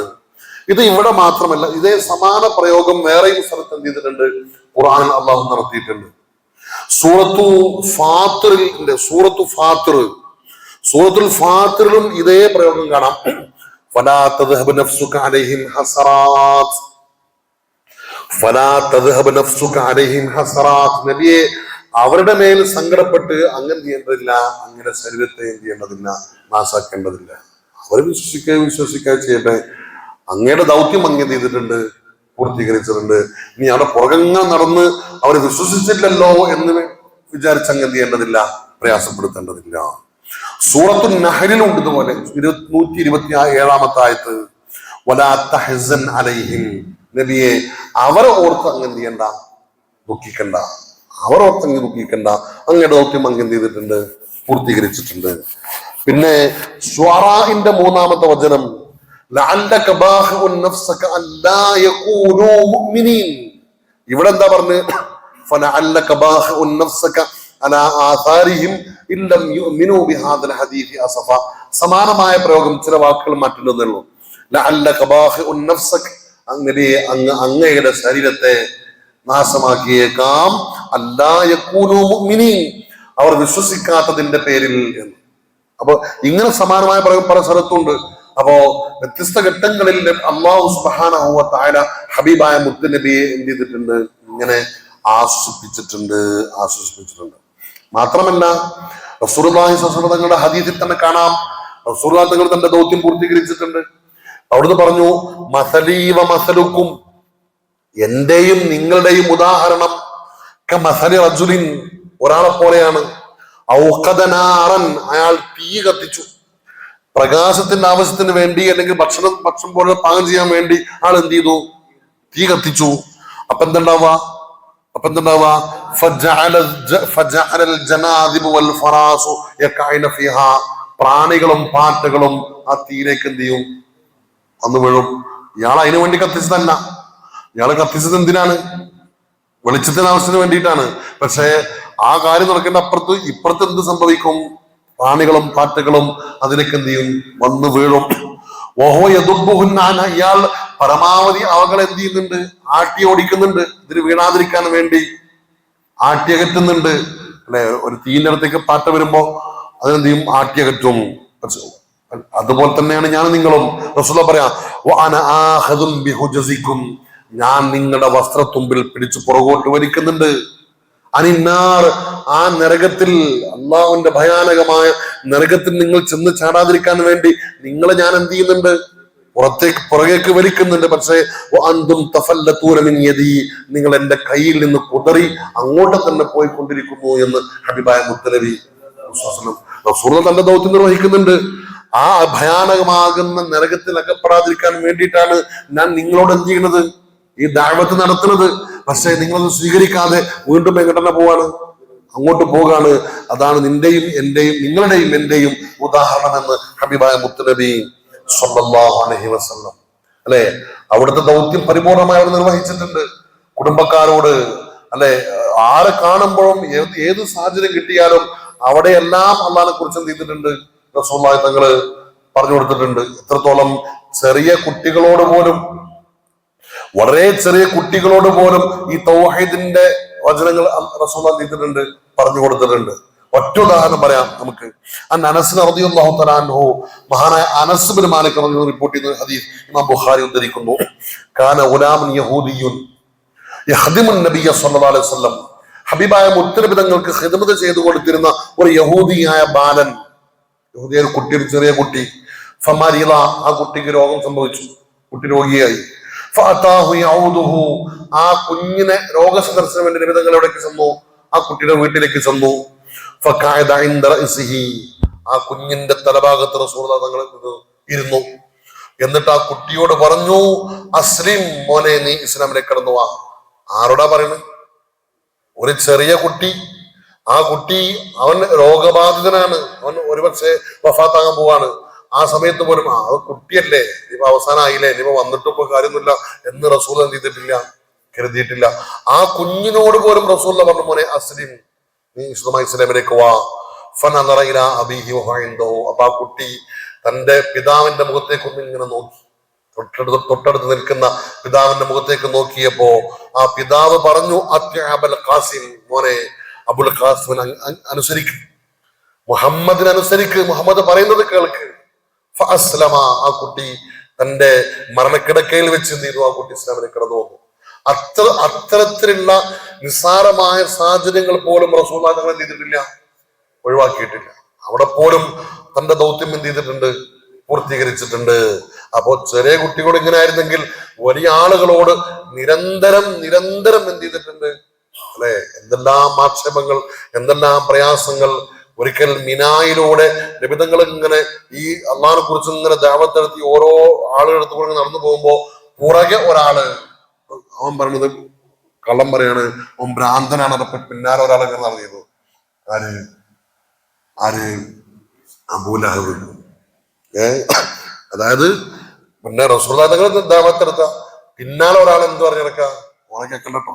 ഇത് ഇവിടെ മാത്രമല്ല, ഇതേ സമാന പ്രയോഗം വേറെയും സ്ഥലത്ത് എന്ത് ചെയ്തിട്ടുണ്ട്? ഖുർആനിൽ അള്ളാഹു നടത്തിയിട്ടുണ്ട്. സൂറത്തുൽ ഫാത്തിറിലും ഇതേ പ്രയോഗം കാണാം. ഫലാ തദ്ഹബ് നഫ്സുക അലൈഹിം ഹസറാത്ത്, ഫലാ തദ്ഹബ് നഫ്സുക അലൈഹിം ഹസറാത്ത്, നബിയെ അവരുടെ മേൽ സങ്കടപ്പെട്ട് അങ്ങനെ ചെയ്യേണ്ടതില്ല, അങ്ങനെ ശരീരത്തെ എന്ത് ചെയ്യേണ്ടതില്ല, നാശാക്കേണ്ടതില്ല. അവർ വിശ്വസിക്കുക ചെയ്യട്ടെ. അങ്ങയുടെ ദൗത്യം അങ്ങ് ചെയ്തിട്ടുണ്ട്, പൂർത്തീകരിച്ചിട്ടുണ്ട്. ഇനി അവിടെ പുറകങ്ങ നടന്ന് അവർ വിശ്വസിച്ചില്ലല്ലോ എന്ന് വിചാരിച്ച് അങ്ങ് എന്ത് ചെയ്യേണ്ടതില്ല, പ്രയാസപ്പെടുത്തേണ്ടതില്ല. സൂറത്തുൻ നഹ്ലിലുണ്ട് ഇതുപോലെ 127 ആയത്ത്, വലാ തഹ്സൻ അലൈഹിം, നബിയെ അവരെ ഓർത്ത് അങ്ങ് എന്ത് ചെയ്യണ്ട, ദുഃഖിക്കണ്ട, അവർ ഓർത്ത് അങ്ങ് ദുഃഖിക്കണ്ട, അങ്ങയുടെ ദൗത്യം അങ്ങ് എന്ത് ചെയ്തിട്ടുണ്ട്, പൂർത്തീകരിച്ചിട്ടുണ്ട്. പിന്നെ ശുആറാഇന്റെ 3-ാമത്തെ വചനം, ലഅല്ലക ബാഖിഉൻ നഫ്സക അല്ലാ യകൂനൂ മുഅ്മിനീൻ, ഇവിടെ എന്താ പറഞ്ഞു? ഫലഅല്ലക ബാഖിഉൻ നഫ്സക അലാ ആസാരിഹിം ഇല്ലം യുഅ്മിനൂ ബിഹാദൽ ഹദീസ് അസഫ. സമാനമായ പ്രയോഗം, ചില വാക്കുകൾ മാറ്റുന്നതേ ഉള്ളൂ. ലഅല്ലക ബാഖിഉൻ നഫ്സക, അങ്ങനെ അങ്ങയുടെ ശരീരത്തെ നാശമാക്കിയേക്കാം, അല്ലാ യകൂനൂ മുഅ്മിനീൻ, അവർ വിശ്വസിക്കാത്തതിന്റെ പേരിൽ എന്ന്. അപ്പൊ ഇങ്ങനെ സമാനമായ പ്രയോഗം പല സ്ഥലത്തുണ്ട്. അപ്പോ വ്യത്യസ്ത ഘട്ടങ്ങളിൽ അല്ലാഹു സുബ്ഹാനഹു വ തആല ഹബീബായ മുത്തുനബിയെ എന്ത് ചെയ്തിട്ടുണ്ട്? ഇങ്ങനെ ആശ്വസിപ്പിച്ചിട്ടുണ്ട്. മാത്രമല്ല റസൂലുള്ളാഹി സ്വല്ലല്ലാഹു അലൈഹി വസല്ലം തങ്ങളുടെ ഹദീസിൽ തന്നെ കാണാം, റസൂലുള്ളാഹി തങ്ങൾ തന്റെ ദൗത്യം പൂർത്തീകരിച്ചിട്ടുണ്ട്. അവിടുന്ന് പറഞ്ഞു, മസലീ വ മസലുക്കും, എന്റെയും നിങ്ങളുടെയും ഉദാഹരണം കമസലി റജുലിൻ, ഒരാളെ പോലെയാണ്. ഔഖദ നാറൻ, അയാൾ തീ കത്തിച്ചു. പ്രകാശത്തിന്റെ ആവശ്യത്തിന് വേണ്ടി, അല്ലെങ്കിൽ ഭക്ഷണം പോലെ പാകം ചെയ്യാൻ വേണ്ടി ആൾ എന്ത് ചെയ്തു? തീ കത്തിച്ചു. അപ്പൊ എന്തുണ്ടാവുക? പ്രാണികളും പാറ്റകളും ആ തീയിലേക്ക് എന്ത് ചെയ്യും? വന്നു വീഴും. ഇയാൾ അതിനു വേണ്ടി കത്തിച്ചതല്ല. ഇയാൾ കത്തിച്ചത് എന്തിനാണ്? വെളിച്ചത്തിന് ആവശ്യത്തിന് വേണ്ടിയിട്ടാണ്. പക്ഷെ ആ കാര്യം നടക്കേണ്ട ഇപ്പുറത്ത് എന്ത് സംഭവിക്കും? പ്രാണികളും പാറ്റകളും അതിലേക്ക് എന്ത് ചെയ്യും? വന്നു വീഴും. ഓഹോ യദുബ്ബുഹുന്നാന, ഇയാൾ പരമാവധി അവകളെ എന്ത് ചെയ്യുന്നുണ്ട്? ആട്ടി ഓടിക്കുന്നുണ്ട്. ഇതിന് വീണാതിരിക്കാൻ വേണ്ടി ആട്ടിയകറ്റുന്നുണ്ട്. അല്ലെ, ഒരു തീയിനടുത്തേക്ക് പാറ്റ വരുമ്പോ അതിനെന്ത് ചെയ്യും? ആട്ടിയകറ്റും. അതുപോലെ തന്നെയാണ് ഞാൻ നിങ്ങളും. റസൂലുള്ളാഹി പറയാ, വഅന ആഖിദുൻ ബിഹുജസിക്കും, ഞാൻ നിങ്ങളുടെ വസ്ത്രത്തുമ്പിൽ പിടിച്ച് പുറകോട്ട് വലിക്കുന്നുണ്ട്. അനിന്നാർ, ആ നരകത്തിൽ, അള്ളാഹുവിന്റെ ഭയാനകമായ നരകത്തിൽ നിങ്ങൾ ചെന്ന് ചാടാതിരിക്കാൻ വേണ്ടി നിങ്ങളെ ഞാൻ എന്ത് ചെയ്യുന്നുണ്ട്? പുറകേക്ക് വലിക്കുന്നുണ്ട്. പക്ഷേ നിങ്ങൾ എന്റെ കയ്യിൽ നിന്ന് കുതറി അങ്ങോട്ട് തന്നെ പോയിക്കൊണ്ടിരിക്കുന്നു എന്ന് ഹബീബായ മുത്തനബി റസൂലുള്ളാഹി തന്റെ ദൗത്യം നിർവഹിക്കുന്നുണ്ട്. ആ ഭയാനകമാകുന്ന നരകത്തിൽ അകപ്പെടാതിരിക്കാൻ വേണ്ടിയിട്ടാണ് ഞാൻ നിങ്ങളോട് എന്ത് ചെയ്യുന്നത്? ഈ ദഅവത്ത് നടത്തുന്നത്. പക്ഷേ നിങ്ങളത് സ്വീകരിക്കാതെ വീണ്ടും എങ്ങോട്ടെ പോവാണ്? അങ്ങോട്ട് പോകാണ്. അതാണ് നിന്റെയും എന്റെയും നിങ്ങളുടെയും എന്റെയും ഉദാഹരണം എന്ന് ഹബീബായ മുത്തുനബി സ്വല്ലല്ലാഹു അലൈഹി വസല്ലം. അല്ലെ, അവിടുത്തെ ദൗത്യം പരിപൂർണമായി അവർ നിർവഹിച്ചിട്ടുണ്ട്. കുടുംബക്കാരോട്, അല്ലെ, ആരെ കാണുമ്പോഴും ഏത് സാഹചര്യം കിട്ടിയാലും അവിടെയെല്ലാം അള്ളാഹിനെ കുറിച്ച് എന്ത് ചെയ്തിട്ടുണ്ട്? റസൂലുള്ളാഹി തങ്ങള് പറഞ്ഞു കൊടുത്തിട്ടുണ്ട്. എത്രത്തോളം ചെറിയ കുട്ടികളോട് പോലും, വളരെ ചെറിയ കുട്ടികളോട് പോലും ഈ തൗഹീദിന്റെ വചനങ്ങൾ റസൂലുള്ളാഹി ചെയ്തിട്ടുണ്ട്, പറഞ്ഞു കൊടുത്തിട്ടുണ്ട്. ഒറ്റ ഉദാഹരണം പറയാം നമുക്ക്. അനസ് റളിയല്ലാഹു തആല അൻഹു, മഹാനായ അനസ് ബിൻ മാലിക് റിപ്പോർട്ട് ചെയ്യുന്ന ഹദീസ് ഇമാം ബുഖാരി ഉദ്ധരിക്കുന്നു. കാന ഗുലാമുൻ യഹൂദിയുൻ യഖ്ദിമുൻ നബിയ സ്വല്ലല്ലാഹു അലൈഹി വസല്ലം, ഹബീബായ മുത്തനബി തങ്ങൾക്ക് ഖിദ്മത്ത് ചെയ്തു കൊടുത്തിരുന്ന ഒരു യഹൂദിയായ ബാലൻ, യഹൂദിയായ ഒരു കുട്ടി, ഒരു ചെറിയ കുട്ടി. ഫമരിള, ആ കുട്ടിക്ക് രോഗം സംഭവിച്ചു, കുട്ടി രോഗിയായി. ഫഅതാഹു യഊദുഹു, ആ കുഞ്ഞിനെ രോഗസന്ദർശനം വേണ്ടി നബി തങ്ങൾ എവിടേക്ക് ചെന്നു? ആ കുട്ടിയുടെ വീട്ടിലേക്ക് ചെന്നു. ഫഖഅദ ഇൻദ റഅസിഹി, ആ കുഞ്ഞിന്റെ തലഭാഗത്ത് റസൂലുള്ളാഹി തങ്ങൾ ഇരുന്നു. എന്നിട്ട് ആ കുട്ടിയോട് പറഞ്ഞു, അസ്ലിം, മോനെ നീ ഇസ്ലാമിലേക്ക് കടന്നു വാ. ആരോടാ പറയുന്നത്? ഒരു ചെറിയ കുട്ടി. ആ കുട്ടി, അവൻ രോഗബാധിതനാണ്, അവൻ ഒരുപക്ഷെ വഫാത്താകാൻ പോവാണ്. ആ സമയത്ത് പോലും ആ കുട്ടിയല്ലേ, ഇനിയിപ്പോ അവസാനമായില്ലേ, ഇനിയിപ്പോ വന്നിട്ട് ഇപ്പൊ കാര്യമൊന്നുമില്ല എന്ന് റസൂൽ എന്ത് ചെയ്തിട്ടില്ല, കരുതിയിട്ടില്ല. ആ കുഞ്ഞിനോട് പോലും റസൂൽ പറഞ്ഞു, മോനെ അസ്ലിം, നീ വിശുദ്ധമായ ഇസ്ലാമിലേക്ക് വാ. ഫനദറ ഇലാ അബീഹി വഹുവ ഇൻദഹു, അപ്പൊ ആ കുട്ടി തന്റെ പിതാവിന്റെ മുഖത്തേക്കൊന്നും ഇങ്ങനെ നോക്കി, തൊട്ടടുത്ത് നിൽക്കുന്ന പിതാവിന്റെ മുഖത്തേക്ക് നോക്കിയപ്പോ ആ പിതാവ് പറഞ്ഞു, അബ്ഉൽ ഖാസിം, മോനെ അബുൽ ഖാസിമിനെ അനുസരിക്കും, മുഹമ്മദിനെ അനുസരിക്ക്, മുഹമ്മദ് പറയുന്നത് കേൾക്ക്. ഫഅസ്ലമ, ആ കുട്ടി തന്റെ മരണക്കിടക്കയിൽ വെച്ച് എന്ത് ചെയ്തു? ആ കുട്ടി ഇസ്ലാമിലേക്ക് കടന്നു വന്നു. അത്തരത്തിലുള്ള നിസ്സാരമായ സാഹചര്യങ്ങൾ പോലും റസൂലുള്ളാഹി തങ്ങൾ എന്ത് ചെയ്തിട്ടില്ല, ഒഴിവാക്കിയിട്ടില്ല. അവിടെ പോലും തന്റെ ദൗത്യം എന്ത് ചെയ്തിട്ടുണ്ട്, പൂർത്തീകരിച്ചിട്ടുണ്ട്. അപ്പോ ചെറിയ കുട്ടികളോട് ഇങ്ങനെ ആയിരുന്നെങ്കിൽ വലിയ ആളുകളോട് നിരന്തരം എന്ത് ചെയ്തിട്ടുണ്ട് അല്ലെ? എന്തെല്ലാം ആക്ഷേപങ്ങൾ, എന്തെല്ലാം പ്രയാസങ്ങൾ. ഒരിക്കൽ മിനായിലൂടെ നബിതങ്ങൾ ഇങ്ങനെ ഈ അള്ളാഹിനെ കുറിച്ച് ഇങ്ങനെ ദഅവത്ത് നടത്തി ഓരോ ആളുകളെടുത്ത് കൂടെ നടന്നു പോകുമ്പോ പുറകെ ഒരാള്, അവൻ പറഞ്ഞത് കള്ളം പറയാണ്, അവൻ ഭ്രാന്തനാണ്. അതൊക്കെ പിന്നാലെ ഒരാളെ ഇങ്ങനെ നടന്നിരുന്നു. ആര്? അബൂ ലഹബ്. അതായത് പിന്നെ റസൂലുള്ളാഹി തങ്ങൾ ദഅവത്തെടുത്ത പിന്നാലെ ഒരാൾ എന്ത് പറഞ്ഞു നടക്ക, ഓനെ കേൾക്കണ്ടോ?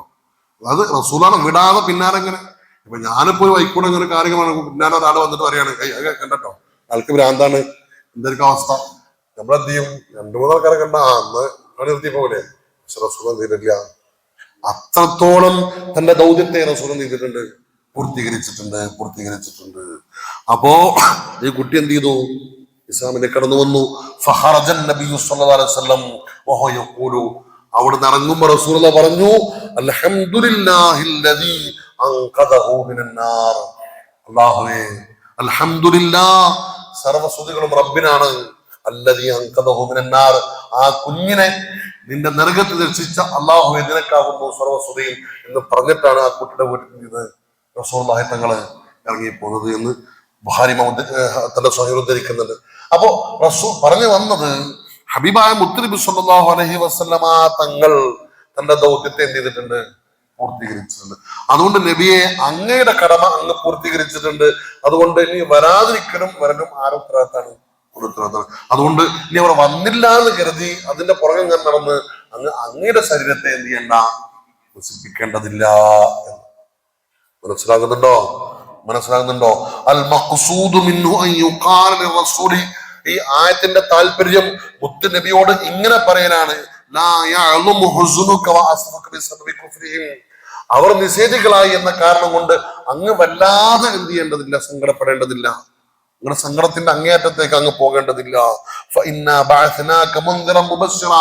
അത് റസൂലാണ് വിടാതെ പിന്നാലെ ഇങ്ങനെ. ഇപ്പൊ ഞാനിപ്പോ വൈക്കൂടെ ഇങ്ങനെ കാര്യങ്ങളാണ്, പിന്നാലെ ഒരാൾ വന്നിട്ട് പറയാണ്, കണ്ടോ ആൾക്ക് ഭ്രാന്താണ്, എന്തൊക്കെ അവസ്ഥ. നമ്മളെന്ത് ചെയ്യും? 2-3 ആൾക്കാരെ കണ്ട അന്ന് നിർത്തിയപ്പോ പോലെ. പക്ഷെ റസൂൽ ചെയ്തിട്ടില്ല. അത്രത്തോളം തന്റെ ദൗത്യത്തെ റസൂൽ ചെയ്തിട്ടുണ്ട്, പൂർത്തീകരിച്ചിട്ടുണ്ട്. അപ്പോ ഈ കുട്ടി എന്ത് ചെയ്തു? ഇസ്ലാമിലേക്ക് കടന്നു വന്നു. ഫഖറജൻ നബിയു സ്വല്ലല്ലാഹു അലൈഹി വസല്ലം വഹുവ യഖൂലു, അവിടെ ഇറങ്ങുമ്പോ റസൂലുള്ളാഹി പറഞ്ഞു, അൽഹംദുലില്ലാഹില്ലദീ അൻഖദഹു മിനന്നാർ. അല്ലാഹുവേ, അൽഹംദുലില്ലാഹ്, സർവസ്തുതികളും റബ്ബിനാണ്. അല്ലദീ അൻഖദഹു മിനന്നാർ, ആ കുഞ്ഞിനെ നിന്റെ നരകത്തിൽ രക്ഷിച്ച അല്ലാഹുവേ, നിനക്കാകുന്നു സർവസ്തുതിയും എന്ന് പറഞ്ഞിട്ടാണ് ആ കുട്ടിയുടെ വീട്ടിൽ നിന്ന് റസൂലുള്ളാഹി തങ്ങള് ഇറങ്ങിപ്പോകുന്നത് എന്ന് ബുഖാരി തന്റെ സ്വഹീഹ് ഉദ്ധരിക്കുന്നുണ്ട്. അപ്പോ റസൂൽ പറഞ്ഞു വന്നത്, ഹബീബായ മുത്തുനബി സ്വല്ലല്ലാഹു അലൈഹി വസല്ലമ തങ്ങൾ തന്റെ ദൗത്യത്തെ എന്ത് ചെയ്തിട്ടുണ്ട്? പൂർത്തീകരിച്ചിട്ടുണ്ട്. അതുകൊണ്ട് നബിയെ, അങ്ങയുടെ കടമ അങ്ങ് പൂർത്തീകരിച്ചിട്ടുണ്ട്. അതുകൊണ്ട് ഇനി വരാതിരിക്കലും വരലും ആരും ഉത്തരവാദിത്തമാണ്. അതുകൊണ്ട് ഇനി അവർ വന്നില്ല എന്ന് കരുതി അതിന്റെ പുറകെ ഞാൻ നടന്ന് അങ്ങയുടെ ശരീരത്തെ എന്ത് ചെയ്യണ്ട, നശിപ്പിക്കേണ്ടതില്ല എന്ന് മനസ്സിലാകുന്നുണ്ടോ? അൽ മഖ്സൂദു മിൻഹു അൻ യുഖാല ലിറസൂലി, ഈ ആയത്തിന്റെ താല്പര്യം മുത്ത് നബിയോട് ഇങ്ങനെ പറയാനാണ്, ലാ യഅ്ലുമു ഹുസ്നുക വഅസ്ഫക ബിസബബി കുഫ്രിഹിം, അവർ നിഷേധികളായി എന്ന കാരണം കൊണ്ട് അങ്ങ് വല്ലാതെ എന്ത് ചെയ്യേണ്ടതില്ല, സങ്കടപ്പെടേണ്ടതില്ല, നിങ്ങളുടെ സങ്കടത്തിന്റെ അങ്ങേയറ്റത്തേക്ക് അങ്ങ് പോകേണ്ടതില്ല. ഫഇന്നാ ബഅസ്നാക മുൻദിറൻ മുബശ്ശിറ,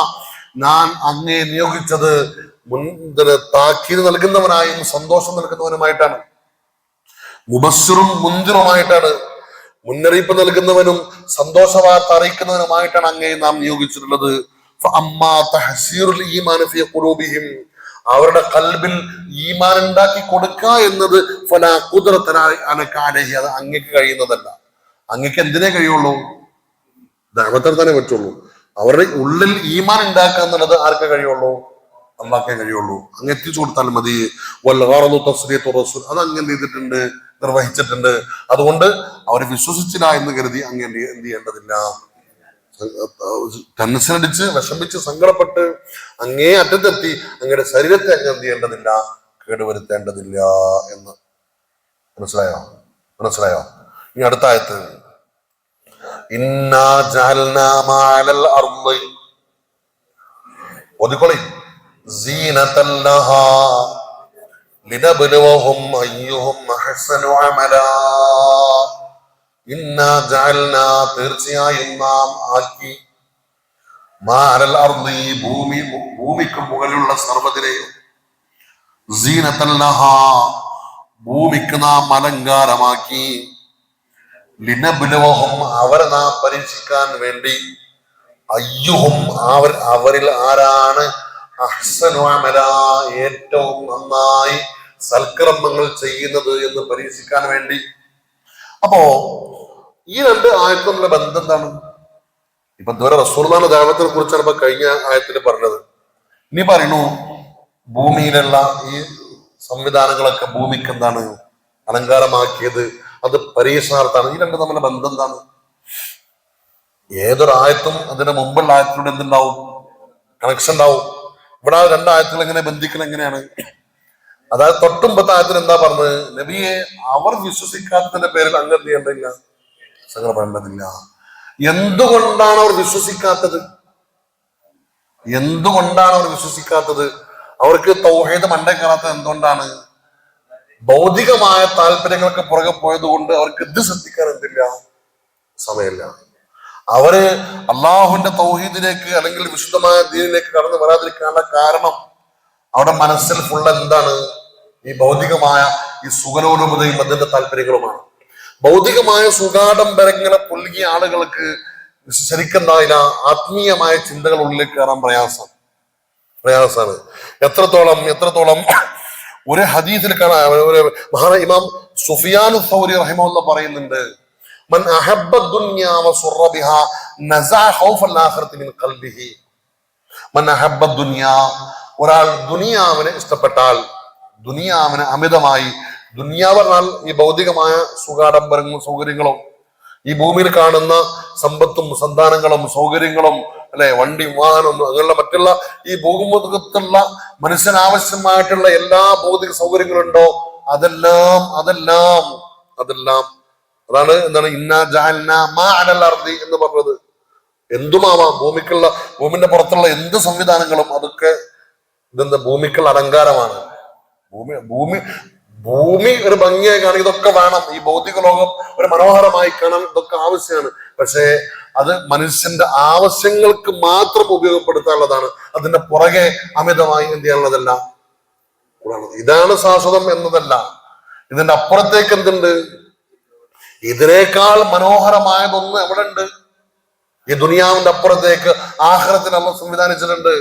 ഞാൻ അങ്ങേ നിയോഗിച്ചത് താക്കീത് നൽകുന്നവനായും സന്തോഷം നൽകുന്നവനുമായിട്ടാണ്. മുബശ്ശിറും മുൻദിറുമായിട്ടാണ്, മുന്നറിയിപ്പ് നൽകുന്നവനും സന്തോഷ വാർത്ത അറിയിക്കുന്നവനുമായിട്ടാണ് അങ്ങേ നാം നിയോഗിച്ചിട്ടുള്ളത്. അവരുടെ കൽബിൽ ഈമാൻ ഉണ്ടാക്കി കൊടുക്കുക എന്നത് അത് അങ്ങക്ക് കഴിയുന്നതല്ല. അങ്ങക്ക് എന്തിനേ കഴിയുള്ളൂ? ദഅവത്തിൽ തന്നെ പറ്റുള്ളൂ. അവരുടെ ഉള്ളിൽ ഈമാൻ ഉണ്ടാക്കുക എന്നുള്ളത് ആർക്കേ കഴിയുള്ളൂ? അല്ലാഹ്ക്കേ കഴിയുള്ളൂ. അങ്ങ് എത്തിച്ചു കൊടുത്താൽ മതി. അത് അങ്ങ് എന്ത് ചെയ്തിട്ടുണ്ട്? നിർവഹിച്ചിട്ടുണ്ട്. അതുകൊണ്ട് അവർ വിശ്വസിച്ചില്ല എന്ന് കരുതി അങ്ങ് എന്ത് ചെയ്യേണ്ടതില്ല, ടെൻഷനടിച്ച് വിഷമിച്ച് സങ്കടപ്പെട്ട് അങ്ങേ അറ്റത്തെത്തി അങ്ങയുടെ ശരീരത്തെ അങ്ങ് എന്ത് ചെയ്യേണ്ടതില്ല, കേടുവരുത്തേണ്ടതില്ല എന്ന് മനസ്സിലായോ? മനസ്സിലായോ? ഈ അടുത്ത ആയത്ത് ഇന്നാ ജഅൽനാ മഅലൽ അർളി ഒതുക്കൊളി സീനതൻ ലഹാ ലിനബ്ലുവഹും അയ്യുഹും അഹ്സനു അമലാ. ഇന്നാ ജഅൽനാ തീർച്ചയായും നാം ആക്കി മഅലൽ അർളി ഭൂമിക്ക് മുകളിലുള്ള സർവ്വതിനെയും സീനതൻ ലഹാ ഭൂമിക്ക് നാം അലങ്കാരമാക്കി ലിനബ്ലുവഹും അവരെ നാം പരീക്ഷിക്കാൻ വേണ്ടി അയ്യുഹും അവരിൽ ആരാണ് അഹ്സനു അമലാ ഏറ്റവും നന്നായി സൽക്കർമ്മങ്ങൾ ചെയ്യുന്നത് എന്ന് പരീക്ഷിക്കാൻ വേണ്ടി. അപ്പോ ഈ രണ്ട് ആയത്തിനുള്ള ബന്ധം എന്താണ്? ഇപ്പൊ ഇതുവരെ റസൂലുള്ളാഹിന്റെ ദഅവത്തിനെ കുറിച്ചാണ് ഇപ്പൊ കഴിഞ്ഞ ആയത്തിൽ പറഞ്ഞത്. ഇനി പറയുന്നു ഭൂമിയിലുള്ള ഈ സംവിധാനങ്ങളൊക്കെ ഭൂമിക്ക് എന്താണ് അലങ്കാരമാക്കിയത്, അത് പരീക്ഷണാർത്ഥാണ്. ഈ രണ്ട് തമ്മിലുള്ള ബന്ധം എന്താണ്? ഏതൊരു ആയത്തും അതിന്റെ മുമ്പുള്ള ആയത്തിലൂടെ എന്തുണ്ടാവും? കണക്ഷൻ ഉണ്ടാവും. ഇവിടെ രണ്ടായത്തുകൾ എങ്ങനെ ബന്ധിക്കണം? എങ്ങനെയാണ്? അതായത് തൊട്ടുമ്പത്തെ ആയത്തിൽ എന്താ പറഞ്ഞത്? നബിയെ അവർ വിശ്വസിക്കാത്തതിന്റെ പേരിൽ അങ്ങ് എന്ത് ചെയ്യേണ്ടതില്ല, സങ്കടപ്പെടേണ്ടതില്ല. എന്തുകൊണ്ടാണ് അവർ വിശ്വസിക്കാത്തത്? എന്തുകൊണ്ടാണ് അവർ വിശ്വസിക്കാത്തത്? അവർക്ക് തൗഹീദ് മണ്ടേ കയറാത്തത് എന്തുകൊണ്ടാണ്? ഭൗതികമായ താല്പര്യങ്ങൾക്ക് പുറകെ പോയത് കൊണ്ട് അവർക്ക് ഇത് ശ്രദ്ധിക്കാൻ എന്തില്ല, സമയമില്ല. അവര് അള്ളാഹുവിന്റെ തൗഹീദിലേക്ക് അല്ലെങ്കിൽ വിശുദ്ധമായ ദീനിലേക്ക് കടന്നു വരാതിരിക്കാനുള്ള കാരണം അവിടെ മനസ്സിൽ ഫുൾ എന്താണ്? ഈ ഭൗതികമായ ഈ സുഖലോലുപതയും അതിന്റെ താല്പര്യങ്ങളുമാണ്. ഭൗതികമായ സുഖാഡംബരങ്ങളെ പുൽകിയ ആളുകൾക്ക് ശരിക്കെന്തായില്ല, ആത്മീയമായ ചിന്തകൾ ഉള്ളിലേക്ക് കയറാൻ പ്രയാസമാണ്. എത്രത്തോളം ഒരു ഹദീസിൽ കാണാൻ ഒരു മഹാന ഇമാം സുഫിയാൻ സൗരി റഹിമഹുല്ലാഹ് പറയുന്നുണ്ട്, മൻ അഹബ്ബ ദുനിയ വസുറ ബിഹാ നസാ ഖൗഫൽ ആഖിറതി മിൻ ഖൽബിഹി. മൻ അഹബ്ബ ദുനിയ, ഒരാൾ ദുനിയാവിനെ ഇഷ്ടപ്പെട്ടാൽ, ദുനിയാവിനെ അമിതമായി, ദുനിയാവ് പറഞ്ഞാൽ ഈ ഭൗതികമായ സുഖാഡംബരങ്ങളും സൗകര്യങ്ങളും, ഈ ഭൂമിയിൽ കാണുന്ന സമ്പത്തും സന്താനങ്ങളും സൗകര്യങ്ങളും, അല്ലെ, വണ്ടി വാഹനം, അങ്ങനെയുള്ള മറ്റുള്ള ഈ ഭൂമുഖത്തുള്ള മനുഷ്യനാവശ്യമായിട്ടുള്ള എല്ലാ ഭൗതിക സൗകര്യങ്ങളുണ്ടോ, അതെല്ലാം അതാണ് എന്താണ് ഇന്നാ ജഅൽനാ മാ അലൽ അർദി എന്ന് പറഞ്ഞത്. എന്തുമാവാം, ഭൂമിന്റെ പുറത്തുള്ള എന്ത് സംവിധാനങ്ങളും അതൊക്കെ ഇതെന്താ ഭൂമിക്കുള്ള അലങ്കാരമാണ്. ഭൂമി ഒരു ഭംഗിയായി കാണാൻ ഇതൊക്കെ വേണം. ഈ ഭൗതിക ലോകം ഒരു മനോഹരമായി കാണാൻ ഇതൊക്കെ ആവശ്യമാണ്. പക്ഷേ അത് മനുഷ്യന്റെ ആവശ്യങ്ങൾക്ക് മാത്രം ഉപയോഗപ്പെടുത്താനുള്ളതാണ്. അതിന്റെ പുറകെ അമിതമായി എന്ത് ചെയ്യാനുള്ളതല്ല. ഇതാണ് ശാശ്വതം എന്നതല്ല. ഇതിന്റെ അപ്പുറത്തേക്ക് എന്തുണ്ട്? ഇതിനേക്കാൾ മനോഹരമായതൊന്ന് എവിടെ ഉണ്ട്? ഈ ദുനിയാവിന്റെ അപ്പുറത്തേക്ക് ആഖിറത്തിന് അല്ലാഹു സംവിധാനിച്ചിട്ടുണ്ട്.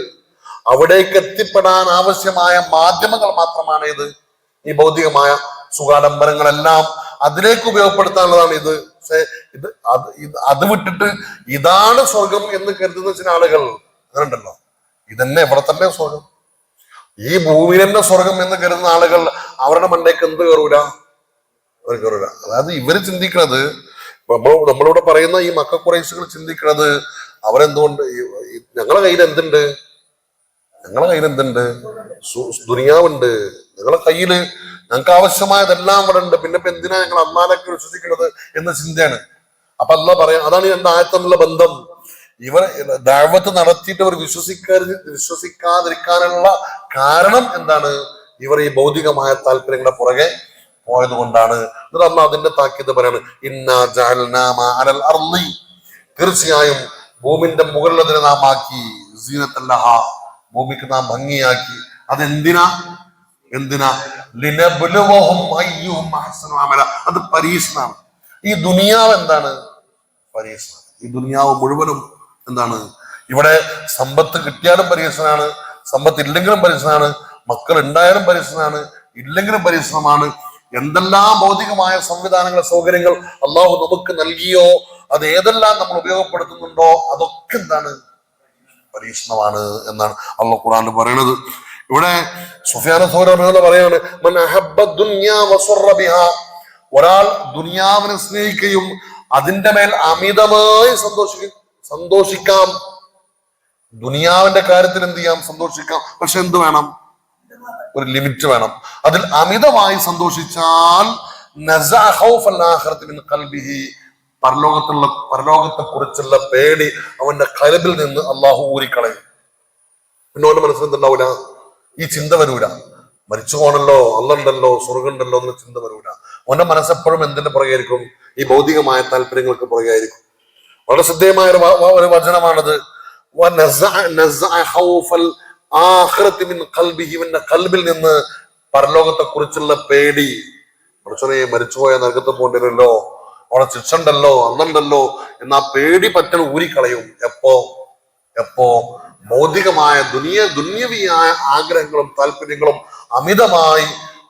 അവിടേക്ക് എത്തിപ്പെടാൻ ആവശ്യമായ മാധ്യമങ്ങൾ മാത്രമാണ് ഇത്. ഈ ഭൗതികമായ സുഖാഡംബരങ്ങളെല്ലാം അതിലേക്ക് ഉപയോഗപ്പെടുത്താനുള്ളതാണ് ഇത്. പക്ഷെ അത് വിട്ടിട്ട് ഇതാണ് സ്വർഗം എന്ന് കരുതുന്ന ചില ആളുകൾ അങ്ങനെ ഉണ്ടല്ലോ. ഇതന്നെ ഇവിടെ തന്നെ സ്വർഗം, ഈ ഭൂമിയിൽ തന്നെ സ്വർഗം എന്ന് കരുതുന്ന ആളുകൾ അവരുടെ മണ്ടേക്ക് എന്ത് കയറൂല? അവർ കയറൂല. അതായത് ഇവര് ചിന്തിക്കുന്നത്, നമ്മളിവിടെ പറയുന്ന ഈ മക്ക ഖുറൈശികൾ ചിന്തിക്കുന്നത്, അവരെന്തുകൊണ്ട് ഞങ്ങളെ കയ്യിൽ എന്തുണ്ട്? ദുനിയാവുണ്ട് ഞങ്ങളെ കയ്യില്, ഞങ്ങൾക്ക് ആവശ്യമായതെല്ലാം ഇവിടെ ഉണ്ട്. പിന്നെ ഇപ്പൊ എന്തിനാ ഞങ്ങൾ അള്ളാഹുവിനെ വിശ്വസിക്കുന്നത് എന്ന ചിന്തയാണ്. അപ്പൊ അല്ലാഹ് പറയാം, അതാണ് എന്റെ ആയത്തുള്ള ബന്ധം. ഇവർ ദഅവത്ത് നടത്തിയിട്ട് അവർ വിശ്വസിക്കാതിരിക്കാനുള്ള കാരണം എന്താണ്? ഇവർ ഈ ഭൗതികമായ താല്പര്യങ്ങളുടെ പുറകെ പോയത് കൊണ്ടാണ്. എന്നിട്ട് അല്ലാഹ് അതിന്റെ താക്കീത് പറയാണ്, ഇന്നാ ജഅൽനാ മാ അലൽ അർളി, തീർച്ചയായും ഭൂമിന്റെ മുകളിലതിനെ നാം ആക്കി, സീനത്തൻ ലഹാ, ഭൂമിക്ക് നാം ഭംഗിയാക്കി. അതെന്തിനാ? ലിനബ്ലുവഹും അയ്യുഹും അഹ്സനു അമല. അത് പരീക്ഷണമാണ്. ഈ ദുനിയാവ് എന്താണ്? പരീക്ഷണം. ഈ ദുനിയാവ് മുഴുവനും എന്താണ്? ഇവിടെ സമ്പത്ത് കിട്ടിയാലും പരീക്ഷണമാണ്, സമ്പത്ത് ഇല്ലെങ്കിലും പരീക്ഷണമാണ്, മക്കൾ ഉണ്ടായാലും പരീക്ഷണമാണ്, ഇല്ലെങ്കിലും പരീക്ഷണമാണ്. എന്തെല്ലാം ഭൗതികമായ സംവിധാനങ്ങൾ, സൗകര്യങ്ങൾ അള്ളാഹു നമുക്ക് നൽകിയോ, അത് ഏതെല്ലാം നമ്മൾ ഉപയോഗപ്പെടുത്തുന്നുണ്ടോ, അതൊക്കെ എന്താണ്? പരീക്ഷണമാണ് എന്നാണ് അള്ളാഹു ഖുർആനിൽ പറയുന്നത്. ഇവിടെ സുഫിയാൻ സൗരി പറയാണ്, മൻ അഹബ്ബ ദുനിയ വസുറ ബിഹാ, ഒരാൾ ദുനിയാവിനെ സ്നേഹിക്കുകയും അതിന്റെ മേൽ അമിതമായി സന്തോഷിക്കാം. ദുനിയാവിന്റെ കാര്യത്തിൽ എന്ത് ചെയ്യാം? സന്തോഷിക്കാം. പക്ഷെ എന്ത് വേണം? ഒരു ലിമിറ്റ് വേണം. അതിൽ അമിതമായി സന്തോഷിച്ചാൽ പരലോകത്തെ കുറിച്ചുള്ള പേടി അവന്റെ കൽബിൽ നിന്ന് അള്ളാഹു ഊരിക്കളയും. പിന്നെ അവന്റെ മനസ്സിൽ എന്തുണ്ടാവൂല? ഈ ചിന്ത വരൂല. മരിച്ചു പോകണല്ലോ, അള്ളുണ്ടല്ലോ, സ്വർഗുണ്ടല്ലോ എന്ന ചിന്ത വരൂല. അവന്റെ മനസ്സെപ്പോഴും എന്തിന്റെ പുറകെയായിരിക്കും? ഈ ഭൗതികമായ താല്പര്യങ്ങൾക്ക് പുറകെയായിരിക്കും. വളരെ ശ്രദ്ധേയമായ ഒരു വചനമാണത്. കൽബിൽ നിന്ന് പരലോകത്തെ കുറിച്ചുള്ള പേടി. കുറച്ചൊരു മരിച്ചുപോയ നരകത്ത് പോകണ്ടല്ലോ, അവിടെ ശിക്ഷ ഉണ്ടല്ലോ, അന്നുണ്ടല്ലോ എന്നാ പേടി പറ്റൽ ഊരിക്കളയും. എപ്പോ ഭൗതികമായ ദുന്യവിയായ ആഗ്രഹങ്ങളും താല്പര്യങ്ങളും അമിതമായി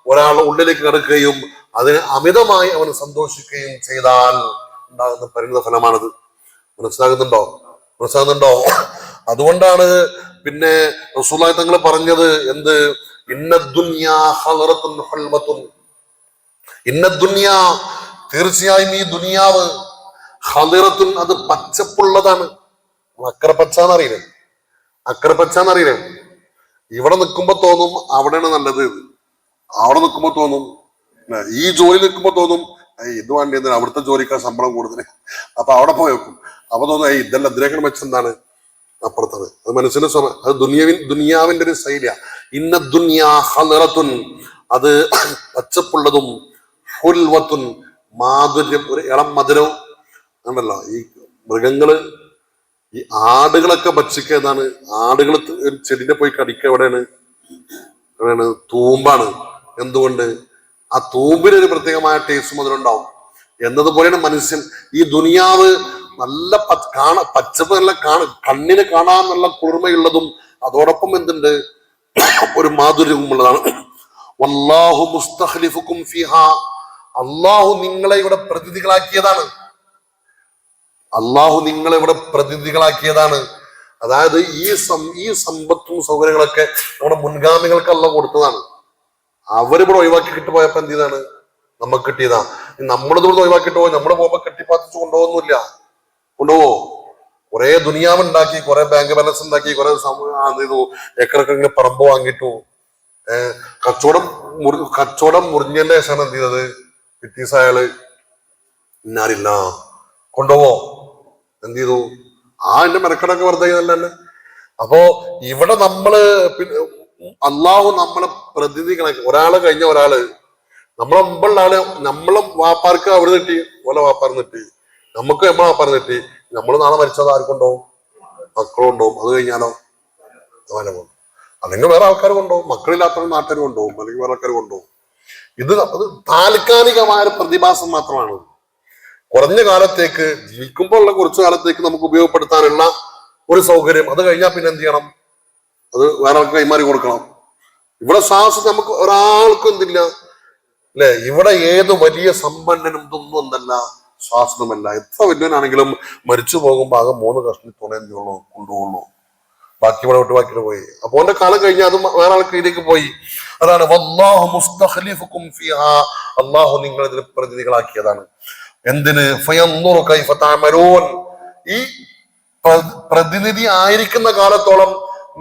ഒരാൾ ഉള്ളിലേക്ക് കിടക്കുകയും അതിന് അമിതമായി അവന് സന്തോഷിക്കുകയും ചെയ്താൽ ഉണ്ടാകുന്ന പരിണിത ഫലമാണിത്. മനസ്സിലാകുന്നുണ്ടോ? അതുകൊണ്ടാണ് പിന്നെ റസൂലുള്ളാഹി തങ്ങൾ പറഞ്ഞത് എന്ത്? ഇന്നദ്ദുനിയാ ഖദറത്തുൻ ഹൽവത്തുൻ. ഇന്നദ്ദുനിയാ, തീർച്ചയായും ഈ ദുനിയാവ്, ഖദറത്തുൻ, അത് പച്ചപ്പുള്ളതാണ്. അക്കരപ്പച്ചാന്നറിയില്ലേ? ഇവിടെ നിൽക്കുമ്പോ തോന്നും അവിടെയാണ് നല്ലത്, അവിടെ നിൽക്കുമ്പോ തോന്നും, ഈ ജോലി നിൽക്കുമ്പോ തോന്നും ഇത് വേണ്ടി എന്തിനാ, അവിടുത്തെ ജോലിക്കാർ ശമ്പളം കൂടുതൽ, അപ്പൊ അവിടെ പോയി വെക്കും. അപ്പൊ തോന്നും ഇതെല്ലാം ഇതിനേക്കാൾ മെച്ചെന്താണ് അപ്പുറത്താണ്. അത് മനസ്സിന് അത് ദുനിയാവിന്റെ ഒരു ശൈലിയ. ഇന്ന ദുനിയാ ഖദറത്തുൻ, അത് പച്ചപ്പുള്ളതും, ഹുൽവത്തുൻ, മാധുര്യം, ഒരു ഇളം മധുരവും ഉണ്ടല്ലോ. ഈ മൃഗങ്ങള്, ഈ ആടുകളൊക്കെ ഭക്ഷിക്കുക ഏതാണ്? ആടുകൾ ഒരു ചെടിനെ പോയി കടിക്കുക എവിടെയാണ്? തൂമ്പാണ്. എന്തുകൊണ്ട്? ആ തൂമ്പിന് ഒരു പ്രത്യേകമായ ടേസ്റ്റ് മധുരമുണ്ടാവും. എന്നതുപോലെയാണ് മനുഷ്യൻ. ഈ ദുനിയാവ് നല്ല പച്ചപ്പ്, നല്ല കണ്ണിന് കാണാൻ നല്ല കുളിർമയുള്ളതും അതോടൊപ്പം എന്തുണ്ട്? ഒരു മാധുര്യവും ഉള്ളതാണ്. വല്ലാഹു മുസ്തഖ്ലിഫുക്കും ഫീഹാ, അള്ളാഹു നിങ്ങളെ ഇവിടെ പ്രതിനിധികളാക്കിയതാണ്. അതായത് ഈ സമ്പത്തും സൗകര്യങ്ങളൊക്കെ നമ്മുടെ മുൻഗാമികൾക്ക് അല്ലാഹു കൊടുത്തതാണ്. അവരിവിടെ ഒഴിവാക്കിയിട്ട് പോയപ്പോ എന്ത് ചെയ്താണ്? നമുക്ക് കിട്ടിയതാ. നമ്മളിവിടെ ഒഴിവാക്കിയിട്ട് പോയി നമ്മൾ പോകുമ്പോ കെട്ടിപ്പാത്തിച്ച് കൊണ്ടുപോകുന്നില്ല. കൊണ്ടുപോവോ? കുറെ ദുനിയാവ് ഉണ്ടാക്കി, കുറെ ബാങ്ക് ബാലൻസ് ഉണ്ടാക്കി, കുറെ ചെയ്തു, ഏക്കറൊക്കെ ഇങ്ങനെ പറമ്പ് വാങ്ങിട്ടു. കച്ചവടം മുറിഞ്ഞതിന്റെ ശേഷമാണ് എന്ത് ചെയ്തത്? പിറ്റീസ് അയാള് ഇന്നാരില്ല കൊണ്ടുപോവോ? എന്ത് ചെയ്തു? എന്റെ മെനക്കടൊക്കെ വെറുതെ ചെയ്തല്ലേ. അപ്പോ ഇവിടെ നമ്മള് അള്ളാഹു നമ്മളെ പ്രതിനിധികളാക്കി. ഒരാള് കഴിഞ്ഞ ഒരാള്, നമ്മളെ മുമ്പുള്ള ആള്, നമ്മളും വാപ്പാർക്ക് അവിടെ നിട്ടി, ഓലെ വാപ്പാർ നിട്ടി, നമുക്ക് നമ്മളെ വാപ്പാർ നിട്ടി. നമ്മള് നാളെ മരിച്ചത് ആർക്കുണ്ടാവും? മക്കളും ഉണ്ടാവും. അത് കഴിഞ്ഞാലോ അവനെ കൊണ്ടും, അല്ലെങ്കിൽ വേറെ ആൾക്കാർ കൊണ്ടുപോകും. മക്കളില്ലാത്ത നാട്ടുകാർ കൊണ്ടുപോകും, അല്ലെങ്കിൽ വേറെ ആൾക്കാർ കൊണ്ടുപോകും. ഇത് താൽക്കാലികമായ ഒരു പ്രതിഭാസം മാത്രമാണ്. കുറഞ്ഞ കാലത്തേക്ക്, ജീവിക്കുമ്പോൾ ഉള്ള കുറച്ചു കാലത്തേക്ക് നമുക്ക് ഉപയോഗപ്പെടുത്താനുള്ള ഒരു സൗകര്യം. അത് കഴിഞ്ഞാൽ പിന്നെ എന്ത് ചെയ്യണം? അത് വേറെ ആൾക്ക് കൈമാറി കൊടുക്കണം. ഇവിടെ ശ്വാസം നമുക്ക് ഒരാൾക്കും എന്തില്ല അല്ലെ? ഇവിടെ ഏത് വലിയ സമ്പന്നനും ഇതൊന്നും എന്തല്ല, ശ്വാസമല്ല. എത്ര വലിയവനാണെങ്കിലും മരിച്ചു പോകുമ്പോ ആകെ 3 കഷ്ണം തുണയുള്ളൂ, കൊണ്ടുപോകുള്ളൂ. ബാക്കി ഇവിടെ വിട്ട് ബാക്കി പോയി. അപ്പൊ ഓന്റെ കാലം കഴിഞ്ഞാൽ അതും വേറെ ആൾക്ക് ഇതിലേക്ക് പോയി. അതാണ് വല്ലാഹു മുസ്തഖ്ലിഫുക്കും ഫീഹാ, അല്ലാഹു നിങ്ങൾ ഇതിന് പ്രതിനിധികളാക്കിയതാണ്. എന്തിന്? ഫയൻദുറു കൈഫ തഅമലൂൻ, ഈ പ്രതിനിധി ആയിരിക്കുന്ന കാലത്തോളം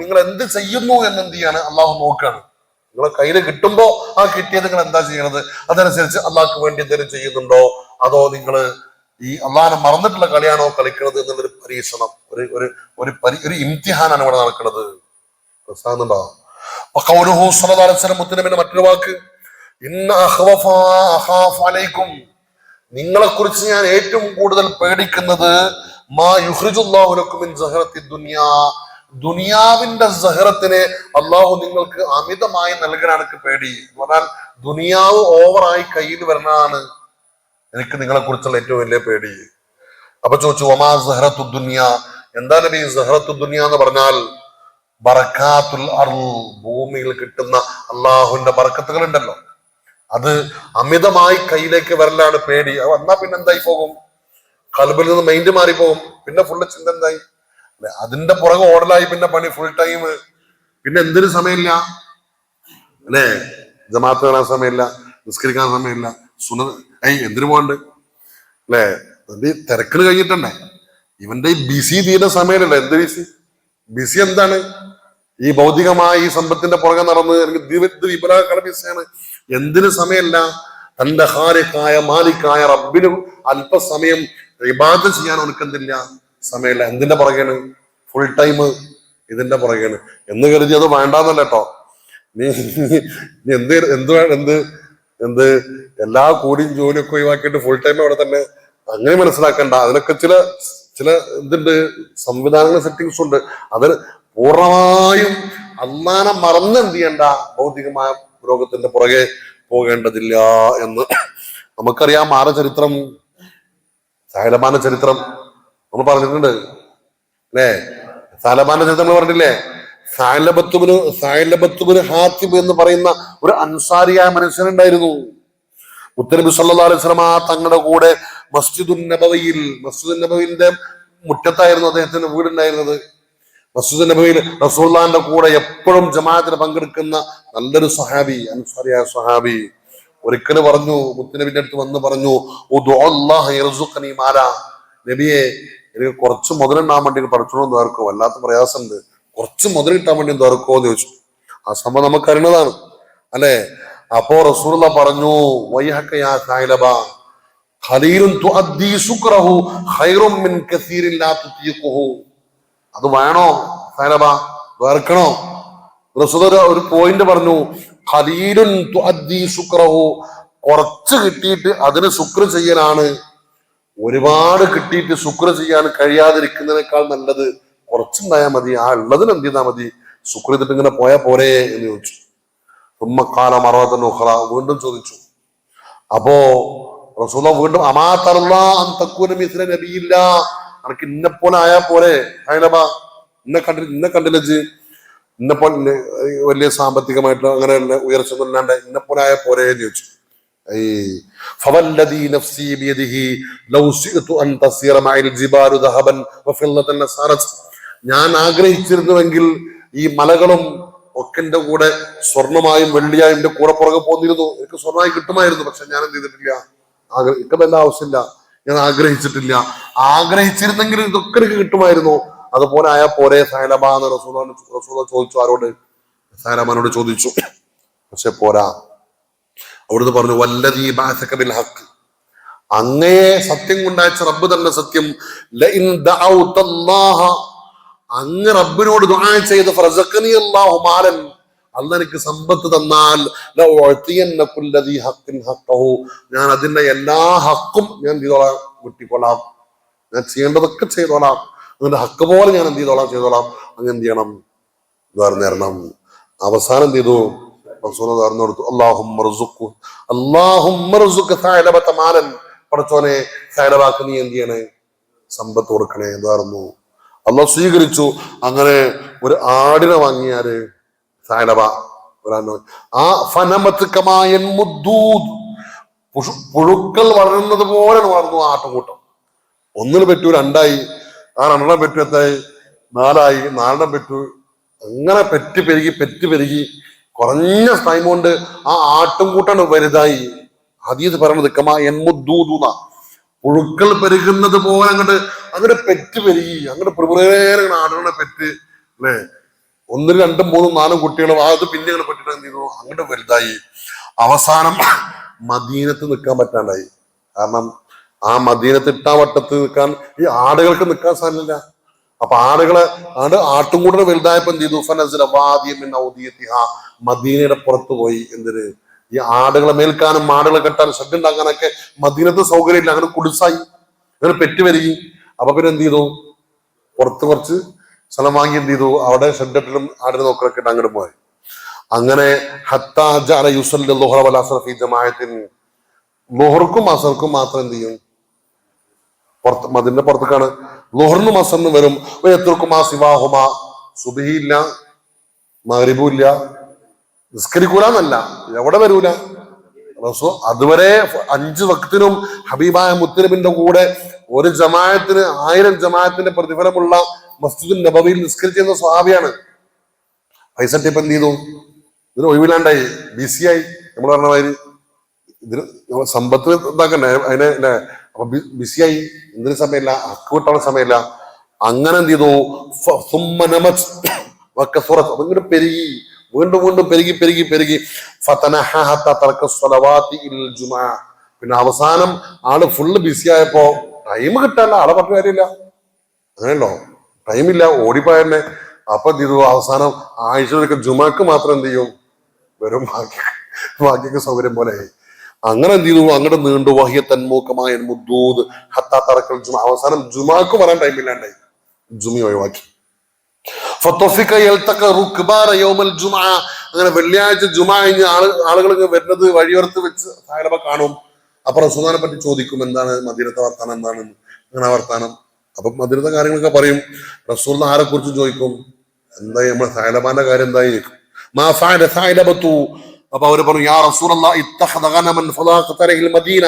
നിങ്ങൾ എന്ത് ചെയ്യുന്നു എന്നെന്ത് ചെയ്യാണ് അള്ളാഹു നോക്കാണ്. നിങ്ങളെ കയ്യിൽ കിട്ടുമ്പോ ആ കിട്ടിയത് നിങ്ങൾ എന്താ ചെയ്യണത്, അതനുസരിച്ച് അള്ളാഹ്ക്ക് വേണ്ടി എന്തെങ്കിലും ചെയ്യുന്നുണ്ടോ, അതോ നിങ്ങൾ ഈ അള്ളാഹിനെ മറന്നിട്ടുള്ള കളിയാണോ കളിക്കുന്നത് എന്നുള്ളൊരു പരീക്ഷണം, ഒരു ഇംതിഹാനാണ് ഇവിടെ നടക്കുന്നത്. മനസ്സിലാകുന്നുണ്ടോ? മുത്തുനബിന്റെ മറ്റൊരു വാക്ക്, നിങ്ങളെ കുറിച്ച് ഞാൻ ഏറ്റവും കൂടുതൽ പേടിക്കുന്നത് മാ യുഖ്രിജുല്ലാഹു ലക്കും മിൻ സഹറത്തി ദുനിയാ, ദുനിയാവിന്റെ സഹറത്തിനെ അള്ളാഹു നിങ്ങൾക്ക് അമിതമായി നൽകാനാണ് പേടി. എന്ന് പറഞ്ഞാൽ ദുനിയാവ് ഓവറായി കയ്യിൽ വരണതാണ് എനിക്ക് നിങ്ങളെ കുറിച്ചുള്ള ഏറ്റവും വലിയ പേടി. അപ്പൊ ചോദിച്ചു ഒമാ സഹറത്തു ദുനിയ, എന്താ നബി സഹറത്തു ദുനിയ എന്ന് പറഞ്ഞാൽ? ബറകാത്തുൽ അർള്, ഭൂമിയിൽ കിട്ടുന്ന അള്ളാഹുവിന്റെ ബർക്കത്തുകൾ ഉണ്ടല്ലോ, അത് അമിതമായി കയ്യിലേക്ക് വരലാണ് പേടി. അത് വന്നാ പിന്നെ എന്തായി പോകും? ഖൽബിൽ നിന്ന് മൈൻഡ് മാറിപ്പോകും. പിന്നെ ഫുള്ള് ചിന്ത എന്തായി? അതിന്റെ പുറകെ ഓടലായി, പിന്നെ പണി ഫുൾ ടൈം. പിന്നെ എന്തിനു സമയമില്ല അല്ലേ? ജമാഅത്ത് കാണാൻ സമയമില്ല, നിസ്കരിക്കാൻ സമയമില്ല, എന്തിനു പോകണ്ട് അല്ലേ? അതിന്റെ തിരക്കിന് കഴിഞ്ഞിട്ടുണ്ടേ ഇവന്റെ ഈ ബിസി തീരെ സമയമല്ല. എന്ത് ബിസി എന്താണ്? ഈ ഭൗതികമായ ഈ സമ്പത്തിന്റെ പുറകെ നടന്ന് എനിക്ക് വിപുലമായ ബിസിയാണ്. എന്തിനു സമയമല്ല? തന്റെ ഖാലിഖായ മാലിക്കായ റബ്ബിനും അല്പസമയം ഇബാദത്ത് ചെയ്യാൻ അവനക്കെന്തില്ല, സമയമില്ല. എന്തിന്റെ പുറകെയാണ്? ഫുൾ ടൈം ഇതിന്റെ പുറകെയാണ് എന്ന് കരുതി അത് വേണ്ടാന്നല്ല കേട്ടോ. നീ എന്ത് എന്ത് എന്ത് എന്ത് എല്ലാ കൂടിയും ജോലിയൊക്കെ ഒഴിവാക്കിയിട്ട് ഫുൾ ടൈം അവിടെ തന്നെ, അങ്ങനെ മനസ്സിലാക്കണ്ട. അതിനൊക്കെ ചില ചില എന്തുണ്ട്, സംവിധാനങ്ങൾ, സെറ്റിങ്സ് ഉണ്ട്. അത് പൂർണ്ണമായും അള്ളാനെ മറന്ന് എന്ത് ചെയ്യണ്ട, ഭൗതികമായ ലോകത്തിന്റെ പുറകെ പോകേണ്ടതില്ല എന്ന് നമുക്കറിയാം. ആരുടെ ചരിത്രം? സാലമാന്റെ ചരിത്രം നമ്മൾ പറഞ്ഞിട്ടുണ്ട് അല്ലേ? സാലമാന്റെ ചരിത്രം നമ്മൾ പറഞ്ഞില്ലേ? സായലബത്തുബിന് ഹാത്തിബ് എന്ന് പറയുന്ന ഒരു അൻസാരിയായ മനുഷ്യനുണ്ടായിരുന്നു. മുത്തനബി സല്ലല്ലാഹു അലൈഹി വസല്ലം തങ്ങളുടെ കൂടെ മസ്ജിദുൻ നബവിന്റെ മുറ്റത്തായിരുന്നു അദ്ദേഹത്തിന്റെ വീടുണ്ടായിരുന്നത്. മസ്ജിദുൻ നബവിയിൽ റസൂലുള്ളാഹിന്റെ കൂടെ എപ്പോഴും ജമാഅത്തിന് പങ്കെടുക്കുന്ന നല്ലൊരു സഹാബി, അൻസാരിയായ സഹാബി ഒരിക്കൽ പറഞ്ഞു, മുത്തനബിന്റെ അടുത്ത് വന്ന് പറഞ്ഞു, നബിയെ, എനിക്ക് കുറച്ച് മുതലുണ്ടാൻ വേണ്ടി പഠിച്ചോന്ന് തോർക്കോ, വല്ലാത്ത പ്രയാസമുണ്ട്, കുറച്ച് മുതൽ കിട്ടാൻ വേണ്ടി തോർക്കോ എന്ന് ചോദിച്ചു. ആ സംഭവം നമുക്ക് അറിയുന്നതാണ് അല്ലെ? അപ്പോ റസൂലുള്ളാഹി പറഞ്ഞു, വൈഹക യാ സൈലബ ഖലീലുൻ തുഅദ്ദി ശുക്റഹു ഖൈറും മിൻ കസീരിൻ ലാ തുതീഖുഹു. അത് വേണോ സൈലബ? വേർക്കണോ? റസൂലുള്ളാഹി ഒരു പോയിന്റ് പറഞ്ഞു, ഖലീലുൻ തുഅദ്ദി ശുക്റഹു, കുറച്ച് കിട്ടിയിട്ട് അതിന് ശുക്ർ ചെയ്യലാണ്. ഒരുപാട് കിട്ടിയിട്ട് ശുക്ർ ചെയ്യാൻ കഴിയാതിരിക്കുന്നതിനേക്കാൾ നല്ലത് കുറച്ചുണ്ടായാൽ മതി. ആ ഉള്ളതിന് എന്ത് ചെയ്താൽ മതി, ശുക്ർ ചെയ്തിട്ട് ഇങ്ങനെ പോയാൽ പോരെ എന്ന് ചോദിച്ചു. ഉമ്മക്കാല മറവത്തൻ ഉഖറ, വീണ്ടും ചോദിച്ചു. അപ്പോ റസൂലുള്ളാഹി വീണ്ടും, നബിയില്ല, അനക്ക് ഇന്നെ പോലെ ആയാ പോരെ സൈലബ, ഇന്നെ കണ്ടില്ല, ഇന്നെപ്പോലെ വലിയ സാമ്പത്തികമായിട്ട് അങ്ങനെ ഉയർച്ച ഇല്ലാണ്ട് ഇന്നെപ്പോലെ ആയാ പോരെ എന്ന് ചോദിച്ചു. فوالذي نفسي بيده لو شئت ان تصير مع الجبال ذهبا وفضة لصارت. ഞാൻ ആഗ്രഹിച്ചിരുന്നുവെങ്കിൽ ഈ മലകളും ഒക്കെ എന്റെ കൂടെ സ്വർണമായും വെള്ളിയായും എന്റെ കൂടെ പുറകെ പോന്നിരുന്നു. എനിക്ക് സ്വർണ്ണമായി കിട്ടുമായിരുന്നു. പക്ഷെ ഞാൻ എന്ത് ചെയ്തിട്ടില്ല, എനിക്കതെല്ലാം ആവശ്യമില്ല, ഞാൻ ആഗ്രഹിച്ചിട്ടില്ല. ആഗ്രഹിച്ചിരുന്നെങ്കിൽ ഇതൊക്കെ എനിക്ക് കിട്ടുമായിരുന്നു. അതുപോലെ ആയാ പോരെ സൈലബ എന്ന് റസൂലുള്ളാഹി ചോദിച്ചു. ആരോട്? സൈലബാനോട് ചോദിച്ചു. പക്ഷെ പോരാ. അവിടുന്ന് പറഞ്ഞു, വല്ലദീ ബഅസക ബിൽ ഹഖ്, അങ്ങയെ സത്യം കൊണ്ടയച്ച റബ്ബ് തന്നെ സത്യം. ലഇൻ ദഅൗതല്ലാഹ, അങ്ങ് റബ്ബിനോട് ദുആ ചെയ്ത് ഫറസഖനി അല്ലാഹു മാലൻ, അല്ലാഹ് എനിക്ക് സമ്പത്ത് തന്നാൽ ലഉഅതിയന്ന കുല്ലദീ ഹഖ്ഖിൻ ഹഖ്ഖഹു, ഞാൻ അതിന്റെ എല്ലാ ഹക്കും ഞാൻ ചെയ്തോളാം, വിട്ടിക്കൊള്ളാം, ഞാൻ ചെയ്യേണ്ടതൊക്കെ ചെയ്തോളാം, അതിന്റെ ഹക്ക് പോലെ ഞാൻ എന്ത് ചെയ്തോളാം. അങ്ങ് എന്ത് ചെയ്യണം, നേരണം. അവസാനം എന്ത് ചെയ്തു? പടച്ചോനെ, സൈലബാക്ക് നീ എന്ത് ചെയ്യണേ, സമ്പത്ത് കൊടുക്കണേ എന്നായിരുന്നു. അള്ളാഹ് സ്വീകരിച്ചു. അങ്ങനെ ഒരു ആടിനെ വാങ്ങിയാല് സൈലബ ആ ഫനമത്തുക്കമായൻ മുദ്ദൂദ്, പുഴുക്കൾ വളരുന്നത് പോലെ വളർന്നു ആ ആട്ടുംകൂട്ടം. ഒന്നിന് പറ്റൂ, രണ്ടായി, ആ രണ്ടെണ്ണം പറ്റൂ, എത്തായി, നാലായി, നാലെണ്ണം പറ്റൂ, അങ്ങനെ പെറ്റ് പെരുകി കുറഞ്ഞ ടൈം കൊണ്ട് ആ ആട്ടുംകൂട്ടാണ് വലുതായി. ഹദീസ് പറയുന്നത് കമാ പുഴുക്കൾ പെരുകുന്നത് പോലെ അങ്ങോട്ട് പെറ്റ് പെരുകി, അങ്ങോട്ട് പ്രഭുരേറെ ആടുകളെ പെറ്റ് അല്ലെ, 1, 2, 3, 4 കുട്ടികളും അത് പിന്നെ അങ്ങനെ പെട്ടിട്ട് എന്ത് ചെയ്തു, അങ്ങോട്ട് വലുതായി. അവസാനം മദീനത്ത് നിൽക്കാൻ പറ്റാണ്ടായി. കാരണം ആ മദീനത്ത് ഇട്ടാവട്ടത്ത് നിൽക്കാൻ ഈ ആടുകൾക്ക് നിൽക്കാൻ സാധ്യമില്ല. അപ്പൊ ആട്ടുംകൂടെ വലുതായപ്പോ എന്ത് ചെയ്തു, മദീനയുടെ പുറത്തു പോയി. എന്തിന്? ഈ ആടുകളെ മേൽക്കാനും ആടുകളെ കെട്ടാനും ഷെഡ് ഉണ്ടാക്കാനൊക്കെ മദീനത്ത് സൗകര്യമില്ല. അങ്ങനെ കുടിസായി, അങ്ങനെ പെറ്റുവരികി. അപ്പൊ പിന്നെ എന്ത് ചെയ്തു, പുറത്ത് കുറച്ച് സ്ഥലം വാങ്ങി എന്ത് ചെയ്തു, അവിടെ ഷെഡിലും ആടിനെ നോക്കലൊക്കെ ഇട്ട് അങ്ങോട്ട് പോയി. അങ്ങനെ ലുഹർക്കും അസർക്കും മാത്രം എന്ത് ചെയ്യും, മദിന്റെ പുറത്തേക്കാണ്. ലുഹറിനും അസറിനും വരും. സുബഹിയില്ല, മഗ്രിബും ഇല്ല, നിസ്കരിക്കൂലെന്നല്ല, എവിടെ വരൂല. അതുവരെ 5 വക്തിനും ഹബീബായ മുത്തനബിന്റെ കൂടെ ഒരു ജമാഅത്തിന് 1000 ജമാഅത്തിന്റെ പ്രതിഫലമുള്ള മസ്ജിദുൻ നബവിയിൽ നിസ്കരിച്ചിരുന്ന സ്വഹാബിയാണ്. പൈസ ടിപ്പ് എന്ത് ചെയ്തു, ഇതിന് ഒഴിവില്ലാണ്ടായി, ബിസിയായി. നമ്മൾ പറഞ്ഞ മാതിരി ഇതിന് സമ്പത്ത് ഇതാക്കണ്ടേ, അതിനെ അപ്പൊ ബിസിയായി, എന്തിനു സമയമില്ല, ഹക്ക് കിട്ടാനുള്ള സമയമില്ല. അങ്ങനെ എന്ത് ചെയ്തു, അതിങ്ങനെ പെരുകി വീണ്ടും വീണ്ടും പെരുകി പെരുകി പെരുകി പിന്നെ അവസാനം ആള് ഫുള്ള് ബിസി ആയപ്പോ ടൈം കിട്ടാല്ല, ആളെ പറഞ്ഞ കാര്യമില്ല, അങ്ങനെയല്ലോ, ടൈമില്ല, ഓടിപ്പോയന്നെ. അപ്പൊ എന്ത് ചെയ്തു, അവസാനം ആഴ്ചയിലൊക്കെ ജുമാക്ക് മാത്രം എന്ത് ചെയ്യും, വരും, ബാക്കിയൊക്കെ സൗകര്യം പോലെ. അങ്ങനെ എന്ത് ചെയ്തു, അങ്ങോട്ട് നീണ്ടു. വഹിയ തന്മൂക്കമായ മുദ്ദൂദ് ഹത്താ തറക്കൽ ജുമാ, അവസാനം ജുമാക്ക് പറയാൻ ടൈമില്ലാണ്ടായി, ജുമി ഒഴിവാക്കി. അങ്ങനെ വെള്ളിയാഴ്ച ജുമാ കഴിഞ്ഞ് ആളുകൾ വരുന്നത് വഴിയോരത്ത് വെച്ച് സാഹിബ കാണും. അപ്പൊ റസൂലിനെ പറ്റി ചോദിക്കും, എന്താണ് മദീനത്തെ വർത്താനം, എന്താണ് അങ്ങനെ വർത്താനം. അപ്പൊ മദീനത്തെ കാര്യങ്ങളൊക്കെ പറയും. റസൂൽ ആരെ കുറിച്ച് ചോദിക്കും, എന്തായി നമ്മുടെ സാഹിബാന്റെ കാര്യം എന്തായി ചോദിക്കും. അപ്പൊ അവര് പറഞ്ഞു, യാ റസൂലല്ലാഹ് ഇത്തഖദ ഗനമൻ ഫളാഖതരഹിൽ മദീന,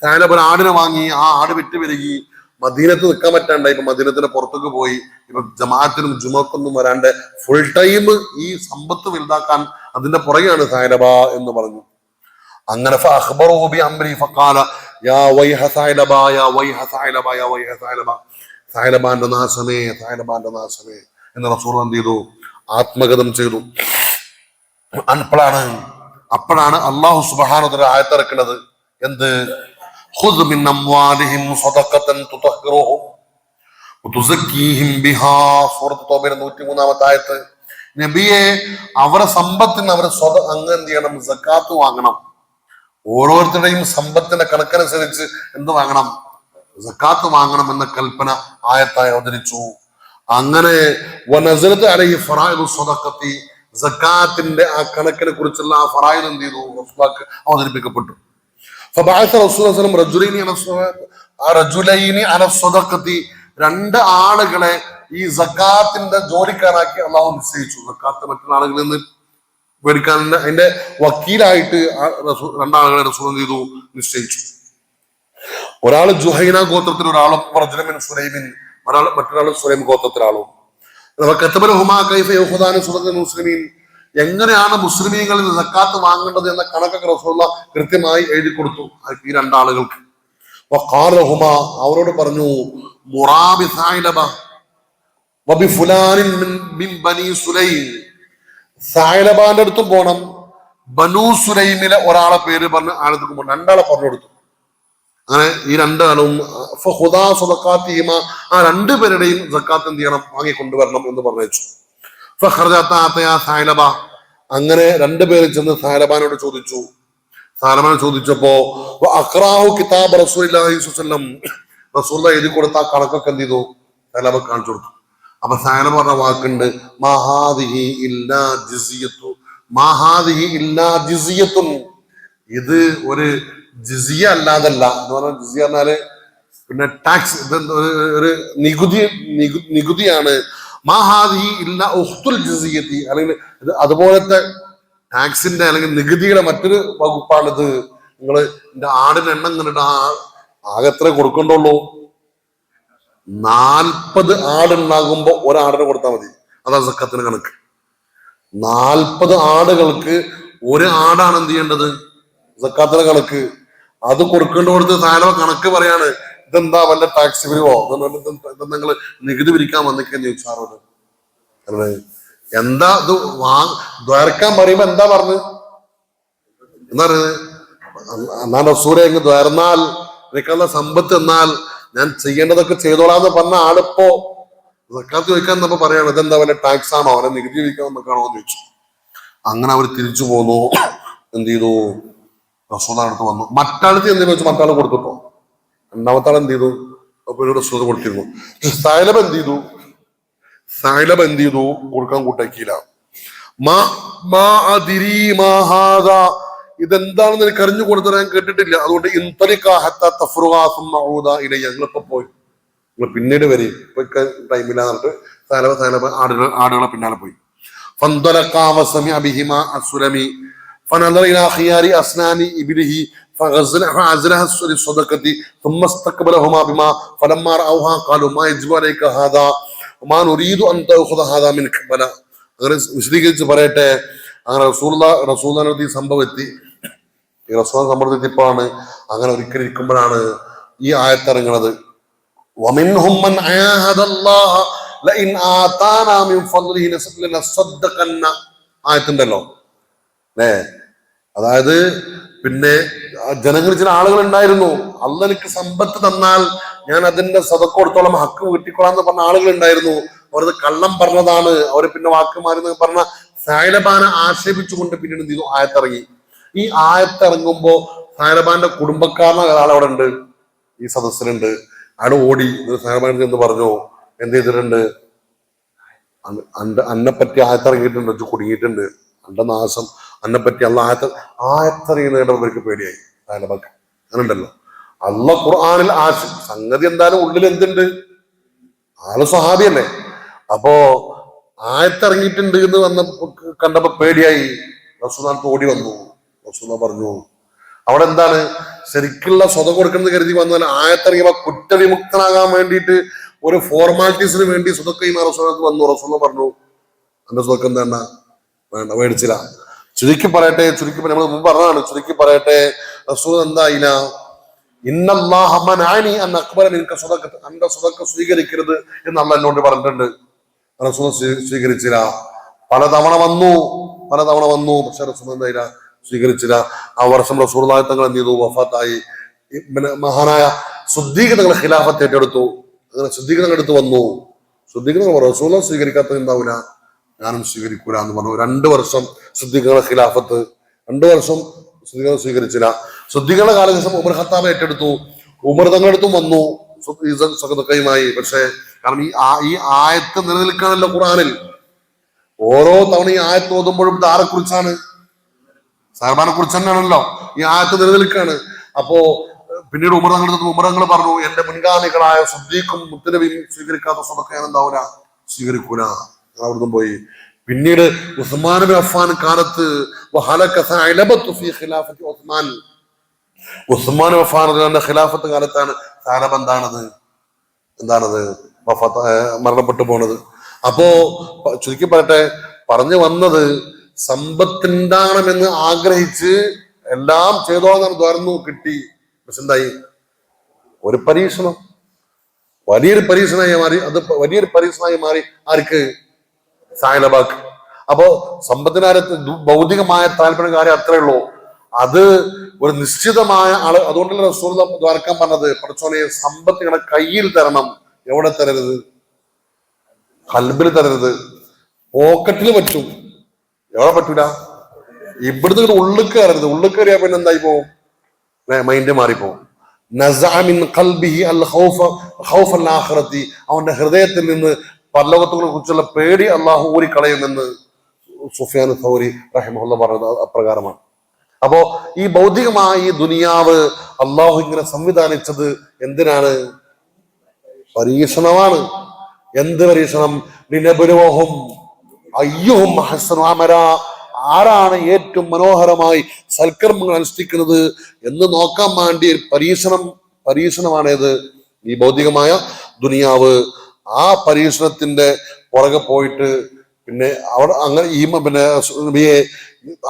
സാഹിബ ഒരു ആടിനെ വാങ്ങി, ആ ആട് വിറ്റ് പെരുകി, മദീനത്ത് നിൽക്കാൻ പറ്റാണ്ടായി, ഇപ്പൊ മദീനത്തിന് പുറത്തേക്ക് പോയി, ഇപ്പൊ ജമാഅത്തിനും ജുമക്കൊന്നും വരാണ്ട് ഫുൾ ടൈം ഈ സമ്പത്ത് വലുതാക്കാൻ അതിന്റെ പുറകെയാണ് സാഹിബ എന്ന് പറഞ്ഞു. അങ്ങനെ സാഹിബാന്റെ നാശമേ, സാഹിബാന്റെ നാശമേ എന്ന് റസൂൽ എന്ത് ചെയ്തു, ആത്മഗതം ചെയ്തു. അപ്പോഴാണ് അല്ലാഹു സുബ്ഹാനഹു വ തആല ആയത്തിറക്കുന്നത്. എന്ത്? ഖുദ് മിൻ അംവാലിഹിം സദഖതൻ തുതഹിറുഹും വതുസക്കീഹിം ബിഹാ. സൂറത്ത് തൗബയിലെ 103-ാമത്തെ ആയത്ത്. നബിയെ, അവരെ സമ്പത്തിന് അവർ അങ്ങ് എന്ത് ചെയ്യണം, സക്കാത്ത് വാങ്ങണം. ഓരോരുത്തരുടെയും സമ്പത്തിന്റെ കണക്കനുസരിച്ച് എന്ത് വാങ്ങണം, സക്കാത്ത് വാങ്ങണം എന്ന കൽപ്പന ആയത്തായി അവതരിച്ചു. അങ്ങനെ വനസലത്ത് അലൈഹി ഫറായിദു സദഖത്തി, സക്കാത്തിന്റെ ആ കണക്കിനെ കുറിച്ചുള്ള ആ ഫറായിദ് എന്ത് ചെയ്തു, റസൂലുള്ളാഹിക്ക് അവതരിപ്പിക്കപ്പെട്ടു. ഫബഅസ റസൂലുള്ളാഹി സ്വല്ലല്ലാഹു റജുലൈനി അല സദഖത്തി, രണ്ട് ആളുകളെ ഈ സക്കാത്തിന്റെ ജോലിക്കാരാക്കി അള്ളാഹു നിശ്ചയിച്ചു. സക്കാത്ത് മറ്റുള്ള ആളുകളിൽ നിന്ന് മേടിക്കാൻ അതിന്റെ വക്കീലായിട്ട് രണ്ടാളുകളെ റസൂൽ എന്ത് ചെയ്തു, നിശ്ചയിച്ചു. ഒരാള് ജുഹൈന ഗോത്രത്തിൽ ഒരാളും സുലൈമിൻ, മറ്റൊരാൾ സുലൈം ഗോത്രത്തിലാളും. മുസ്ലിമീൻ, എങ്ങനെയാണ് മുസ്ലിമീങ്ങളിൽ സക്കാത്ത് വാങ്ങേണ്ടത് എന്ന കണക്കൊക്കെ റസൂലുള്ളാഹി കൃത്യമായി എഴുതി കൊടുത്തു ഈ രണ്ടാളുകൾക്ക്. അവരോട് പറഞ്ഞു, മുറാബി സായിലബ വബി ഫുലാനിൻ മിൻ ബനി സുലൈം, സായിലബാന്റെ അടുത്തും പോണം, ബനു സുലൈമിലെ ഒരാളെ പേര് പറഞ്ഞ് ആളത്തേക്കും പോകണം. രണ്ടാളെ പറഞ്ഞു കൊടുത്തു. അങ്ങനെ ഈ രണ്ടാളും ആ രണ്ടുപേരുടെയും സക്കാത്ത് എന്ത് ചെയ്യണം, വാങ്ങിക്കൊണ്ടുവരണം എന്ന് പറഞ്ഞു. സായിലബ, അങ്ങനെ രണ്ടുപേരും ചെന്ന് സായിലബാനോട് ചോദിച്ചു. സായിലബാനോട് ചോദിച്ചപ്പോ അഖ്റാഹു കിതാബ് റസൂലുള്ളാഹി സ്വല്ലല്ലാഹു അലൈഹി വസല്ലം, റസൂലുള്ളാഹി എഴുതി കൊടുത്ത ആ കണക്കൊക്കെ എന്ത് ചെയ്തു, സായിലബ കാണിച്ചു കൊടുത്തു. അപ്പൊ സായിലബ പറഞ്ഞ വാക്കുണ്ട്, മഹാദിഹി ഇല്ലാ ജിസിയത്തു, മഹാദിഹി ഇല്ലാ ജിസിയത്തുൻ, ഇത് ഒരു ജിസിയ അല്ലാതല്ല എന്ന് പറഞ്ഞാൽ, ജിസിയ പറഞ്ഞാല് പിന്നെ ടാക്സ്, ഒരു നികുതിയാണ്. മഹാദിഹി ഇല്ല ഉഖ്തുൽ ജിസിയത്തി, അല്ലെങ്കിൽ ഇത് അതുപോലത്തെ ടാക്സിന്റെ അല്ലെങ്കിൽ നികുതിയുടെ മറ്റൊരു വകുപ്പാണിത്. നിങ്ങൾ എന്റെ ആടിന് എണ്ണം കണ്ടിട്ട് ആകെ എത്ര കൊടുക്കണ്ടുള്ളൂ, 40 ആടുണ്ടാകുമ്പോ ഒരാടിന് കൊടുത്താൽ മതി. അതാണ് സക്കാത്തിന് കണക്ക്. 40 ആടുകൾക്ക് ഒരു ആടാണ് എന്ത് ചെയ്യേണ്ടത്, സക്കാത്തിന് കണക്ക്. അത് കൊടുക്കേണ്ടടുത്ത് സാധനം കണക്ക് പറയാണ്, ഇതെന്താ വല്ല ടാക്സ് പിരിവോ, നിങ്ങൾ നികുതി പിരിക്കാൻ വന്നിക്കെന്ന് ചോദിച്ചാറോട്. എന്താ ഇത് ദ്വാരക്കാൻ പറയുമ്പോ എന്താ പറഞ്ഞത്, എന്താ പറയുന്നത്, എന്നാ റസൂലെ എങ്ങ് ദ്വാരന്നാൽ എനിക്കുള്ള സമ്പത്ത് എന്നാൽ ഞാൻ ചെയ്യേണ്ടതൊക്കെ ചെയ്തോളാന്ന് പറഞ്ഞ ആളിപ്പോ സക്കാത്ത് ചോദിക്കാൻ നമ്മ പറയാണ്, ഇതെന്താ വല്ല ടാക്സ് ആണോ, അവനെ നികുതി പിരിക്കാൻ വന്നേക്കാണോ എന്ന് ചോദിച്ചു. അങ്ങനെ അവർ തിരിച്ചു പോന്നു. എന്ത് ചെയ്തു, റസൂലിന്റെ അടുത്ത് വന്നു. മറ്റാളത്ത് എന്തെങ്കിലും വെച്ച് മറ്റാൾ കൊടുത്തിട്ടോ, രണ്ടാമത്തെ ആൾ എന്ത് ചെയ്തു, അപ്പൊ റസൂൽ കൊടുത്തിരുന്നു. സായിലബ് എന്ത് ചെയ്തു, കൊടുക്കാൻ കൂട്ടാക്കിയില്ല. ഇതെന്താണെന്ന് എനിക്ക് അറിഞ്ഞു കൊടുത്തരാൻ കേട്ടിട്ടില്ല, അതുകൊണ്ട് ഞങ്ങളിപ്പോ പോയി, നിങ്ങൾ പിന്നീട് വരെ ടൈമില്ല എന്നിട്ട് സായിലബ ആടുകളെ പിന്നാലെ പോയി. فنظر الى خيار اسنان ابله فغزلها للصدقه ثم استقبلهما بما فلما راوها قالوا ما يجب عليك هذا وما نريد ان تاخذ هذا منك بلا. അങ്ങനെ വിശദീകരിച്ച് പറയട്ടെ, അങ്ങനെ റസൂലുള്ളാഹി സംഭവം എത്തി. ഈ റസൂൽ സംഭവം എത്തിയപ്പോഴാണ്, അങ്ങനെ ഒരിക്കൽ ഇരിക്കുമ്പോഴാണ് ഈ ആയത്തിറങ്ങുന്നത്. ومنهم من عاهد الله لئن آتانا من فضله لنصدقن. ആയത്തുണ്ടല്ലോ അല്ലേ? അതായത് പിന്നെ ജനങ്ങളിൽ ചില ആളുകൾ ഉണ്ടായിരുന്നു, അള്ളാഹ് എനിക്ക് സമ്പത്ത് തന്നാൽ ഞാൻ അതിന്റെ സദഖ കൊടുത്തോളം ഹക്ക് കിട്ടിക്കൊള്ളാം എന്ന് പറഞ്ഞ ആളുകൾ ഉണ്ടായിരുന്നു. അവരത് കള്ളം പറഞ്ഞതാണ്, അവർ പിന്നെ വാക്ക് മാറി പറഞ്ഞ സൈലബാനെ ആക്ഷേപിച്ചുകൊണ്ട് പിന്നീട് എന്ത് ചെയ്തു, ആയത്തിറങ്ങി. ഈ ആയത്തിറങ്ങുമ്പോ സൈലബാന്റെ കുടുംബക്കാരന ഒരാൾ അവിടെ ഉണ്ട്, ഈ സദസ്സിലുണ്ട്. അയാൾ ഓടി സൈലബാൻ എന്ന് പറഞ്ഞു, എന്ത് ചെയ്തിട്ടുണ്ട്, അന്നെപ്പറ്റി ആയത്തിറങ്ങിയിട്ടുണ്ട്, കുടുങ്ങിയിട്ടുണ്ട്, അന്റെ നാശം അന്നെപ്പറ്റി അല്ല ആയത്തിറങ്ങിയവർക്ക് അവർക്ക് പേടിയായി. സൈലബാക്ക് അങ്ങനെ ഉണ്ടല്ലോ. അള്ളാഹ് ഖുർആനിൽ സംഗതി എന്തായാലും ഉള്ളിൽ എന്തുണ്ട്, ആള് സ്വഹാബിയല്ലേ. അപ്പോ ആയത്തിറങ്ങിയിട്ടുണ്ട് എന്ന് കണ്ടപ്പോ പേടിയായി. റസൂലുള്ളാഹി ഓടി വന്നു. റസൂലുള്ളാഹി പറഞ്ഞു, അവിടെ എന്താണ് ശരിക്കുള്ള സ്വതം കൊടുക്കുന്നത് കരുതി വന്നാൽ ആയത്തിറങ്ങിയപ്പോ കുറ്റവിമുക്തനാകാൻ വേണ്ടിയിട്ട് ഒരു ഫോർമാലിറ്റീസിന് വേണ്ടി സ്വതക്കയും റസൂലുള്ളാഹി വന്നു. റസൂലുള്ളാഹി പറഞ്ഞു, എന്റെ സ്വതക്കം എന്താ വേണ്ട, മേടിച്ചില്ല. ചുരുക്കി പറയട്ടെ, നമ്മൾ മുമ്പ് പറഞ്ഞതാണ്, ചുരുക്കി പറയട്ടെ, റസൂൽ എന്തായില്ല, അന്റെ സ്വതക്ക സ്വീകരിക്കരുത് എന്ന് അള്ളാഹ് എന്നോട് പറഞ്ഞിട്ടുണ്ട്. റസൂൽ സ്വീകരിച്ചില്ല. പലതവണ വന്നു, പക്ഷെ റസൂൽ എന്തായില്ല, സ്വീകരിച്ചില്ല. ആ വർഷം റസൂലുള്ളാഹി തങ്ങൾ എന്ത് ചെയ്തു, വഫാത്തായി. മഹാനായ സിദ്ദീഖ് തങ്ങൾ ഖിലാഫത്ത് ഏറ്റെടുത്തു. അങ്ങനെ സിദ്ദീഖ് തങ്ങൾ എടുത്ത് വന്നു. സിദ്ദീഖ് തങ്ങൾ റസൂലുള്ളാഹി സ്വീകരിക്കാത്തത് എന്താവൂല, ഞാനും സ്വീകരിക്കൂല എന്ന് പറഞ്ഞു. 2 വർഷം സിദ്ദീഖുകളുടെ ഖിലാഫത്ത്, 2 വർഷം സിദ്ദീഖുകൾ സ്വീകരിച്ചില്ല. സിദ്ദീഖുകളുടെ കാലശേഷം ഉമർ ഖത്താബ് ഏറ്റെടുത്തു. ഉമർ തങ്ങളടുത്തും വന്നു സ്വതക്കയുമായി. പക്ഷേ കാരണം ഈ ആയത്ത് നിലനിൽക്കാനല്ലോ ഖുർആനിൽ. ഓരോ തവണ ഈ ആയത്ത് ഓതുമ്പോഴും ഇത് ആരെ കുറിച്ചാണ്, സാഹിബാനെ കുറിച്ച് തന്നെയാണല്ലോ ഈ ആയത്ത് നിലനിൽക്കാണ്. അപ്പോ പിന്നീട് ഉമർ തങ്ങൾ പറഞ്ഞു, എന്റെ മുൻഗാമികളായ സിദ്ദീഖും മുത്തനബിയും സ്വീകരിക്കാത്ത സ്വതക്ക ഞാൻ എന്താവൂല, സ്വീകരിക്കൂല. അവിടുന്ന് പോയി. പിന്നീട് ഉസ്മാൻ ബിൻ അഫ്ഫാൻ കാലത്ത് ഉസ്മാൻ അഫ്ഫാൻ ഖിലാഫത്ത് കാലത്താണ് സാലബ് എന്താണത് മരണപ്പെട്ടു പോണത്. അപ്പോ ചുരുക്കി പറയട്ടെ, പറഞ്ഞു വന്നത് സമ്പത്തുണ്ടാകണമെന്ന് ആഗ്രഹിച്ച് എല്ലാം ചെയ്തോളാൻ തുറന്നു കിട്ടി. പക്ഷെ എന്തായി, ഒരു പരീക്ഷണം, വലിയൊരു പരീക്ഷണമായി മാറി. ആർക്ക്? സൈലബാക്ക്. അപ്പോ സമ്പത്തിനാരത്ത് ഭൗതികമായ താല്പര്യകാര്യം അത്രേ ഉള്ളൂ. അത് ഒരു നിശ്ചിതമായ ആള്. അതുകൊണ്ടല്ല റസൂലുള്ളാഹി ദ്വാരക്കാൻ പറഞ്ഞത്, പഠിച്ചോനെ സമ്പത്ത് ഇങ്ങനെ കയ്യിൽ തരണം. എവിടെ തരരുത്? ഖൽബിൽ തരരുത്. പോക്കറ്റിൽ പറ്റും, എവിടെ പറ്റൂല? ഇവിടുന്ന് ഉള്ളിൽ കയറരുത്. ഉള്ളിൽ കയറിയാൽ പിന്നെ എന്തായി പോവും, മൈൻഡ് മാറിപ്പോവും. അവന്റെ ഹൃദയത്തിൽ നിന്ന് പരലോകത്തെ കുറിച്ചുള്ള പേടി അള്ളാഹു ഊരിക്കളയുമെന്ന് സുഫിയാൻ സൗരി റഹിമഹുല്ലാഹ് പറഞ്ഞത് അപ്രകാരമാണ്. അപ്പോ ഈ ഭൗതികമായ ഈ ദുനിയാവ് അള്ളാഹു ഇങ്ങനെ സംവിധാനിച്ചത് എന്തിനാണ്? പരീക്ഷണമാണ്. എന്ത് പരീക്ഷണം? ലിനബ്ലുവഹും അയ്യുഹും അഹ്സനു അമലാ, ആരാണ് ഏറ്റവും മനോഹരമായി സൽക്കർമ്മങ്ങൾ അനുഷ്ഠിക്കുന്നത് എന്ന് നോക്കാൻ വേണ്ടി പരീക്ഷണമാണേത്? ഈ ഭൗതികമായ ദുനിയാവ്. ആ പരീക്ഷണത്തിന്റെ പുറകെ പോയിട്ട് പിന്നെ അവിടെ അങ്ങനെ ഈ പിന്നെ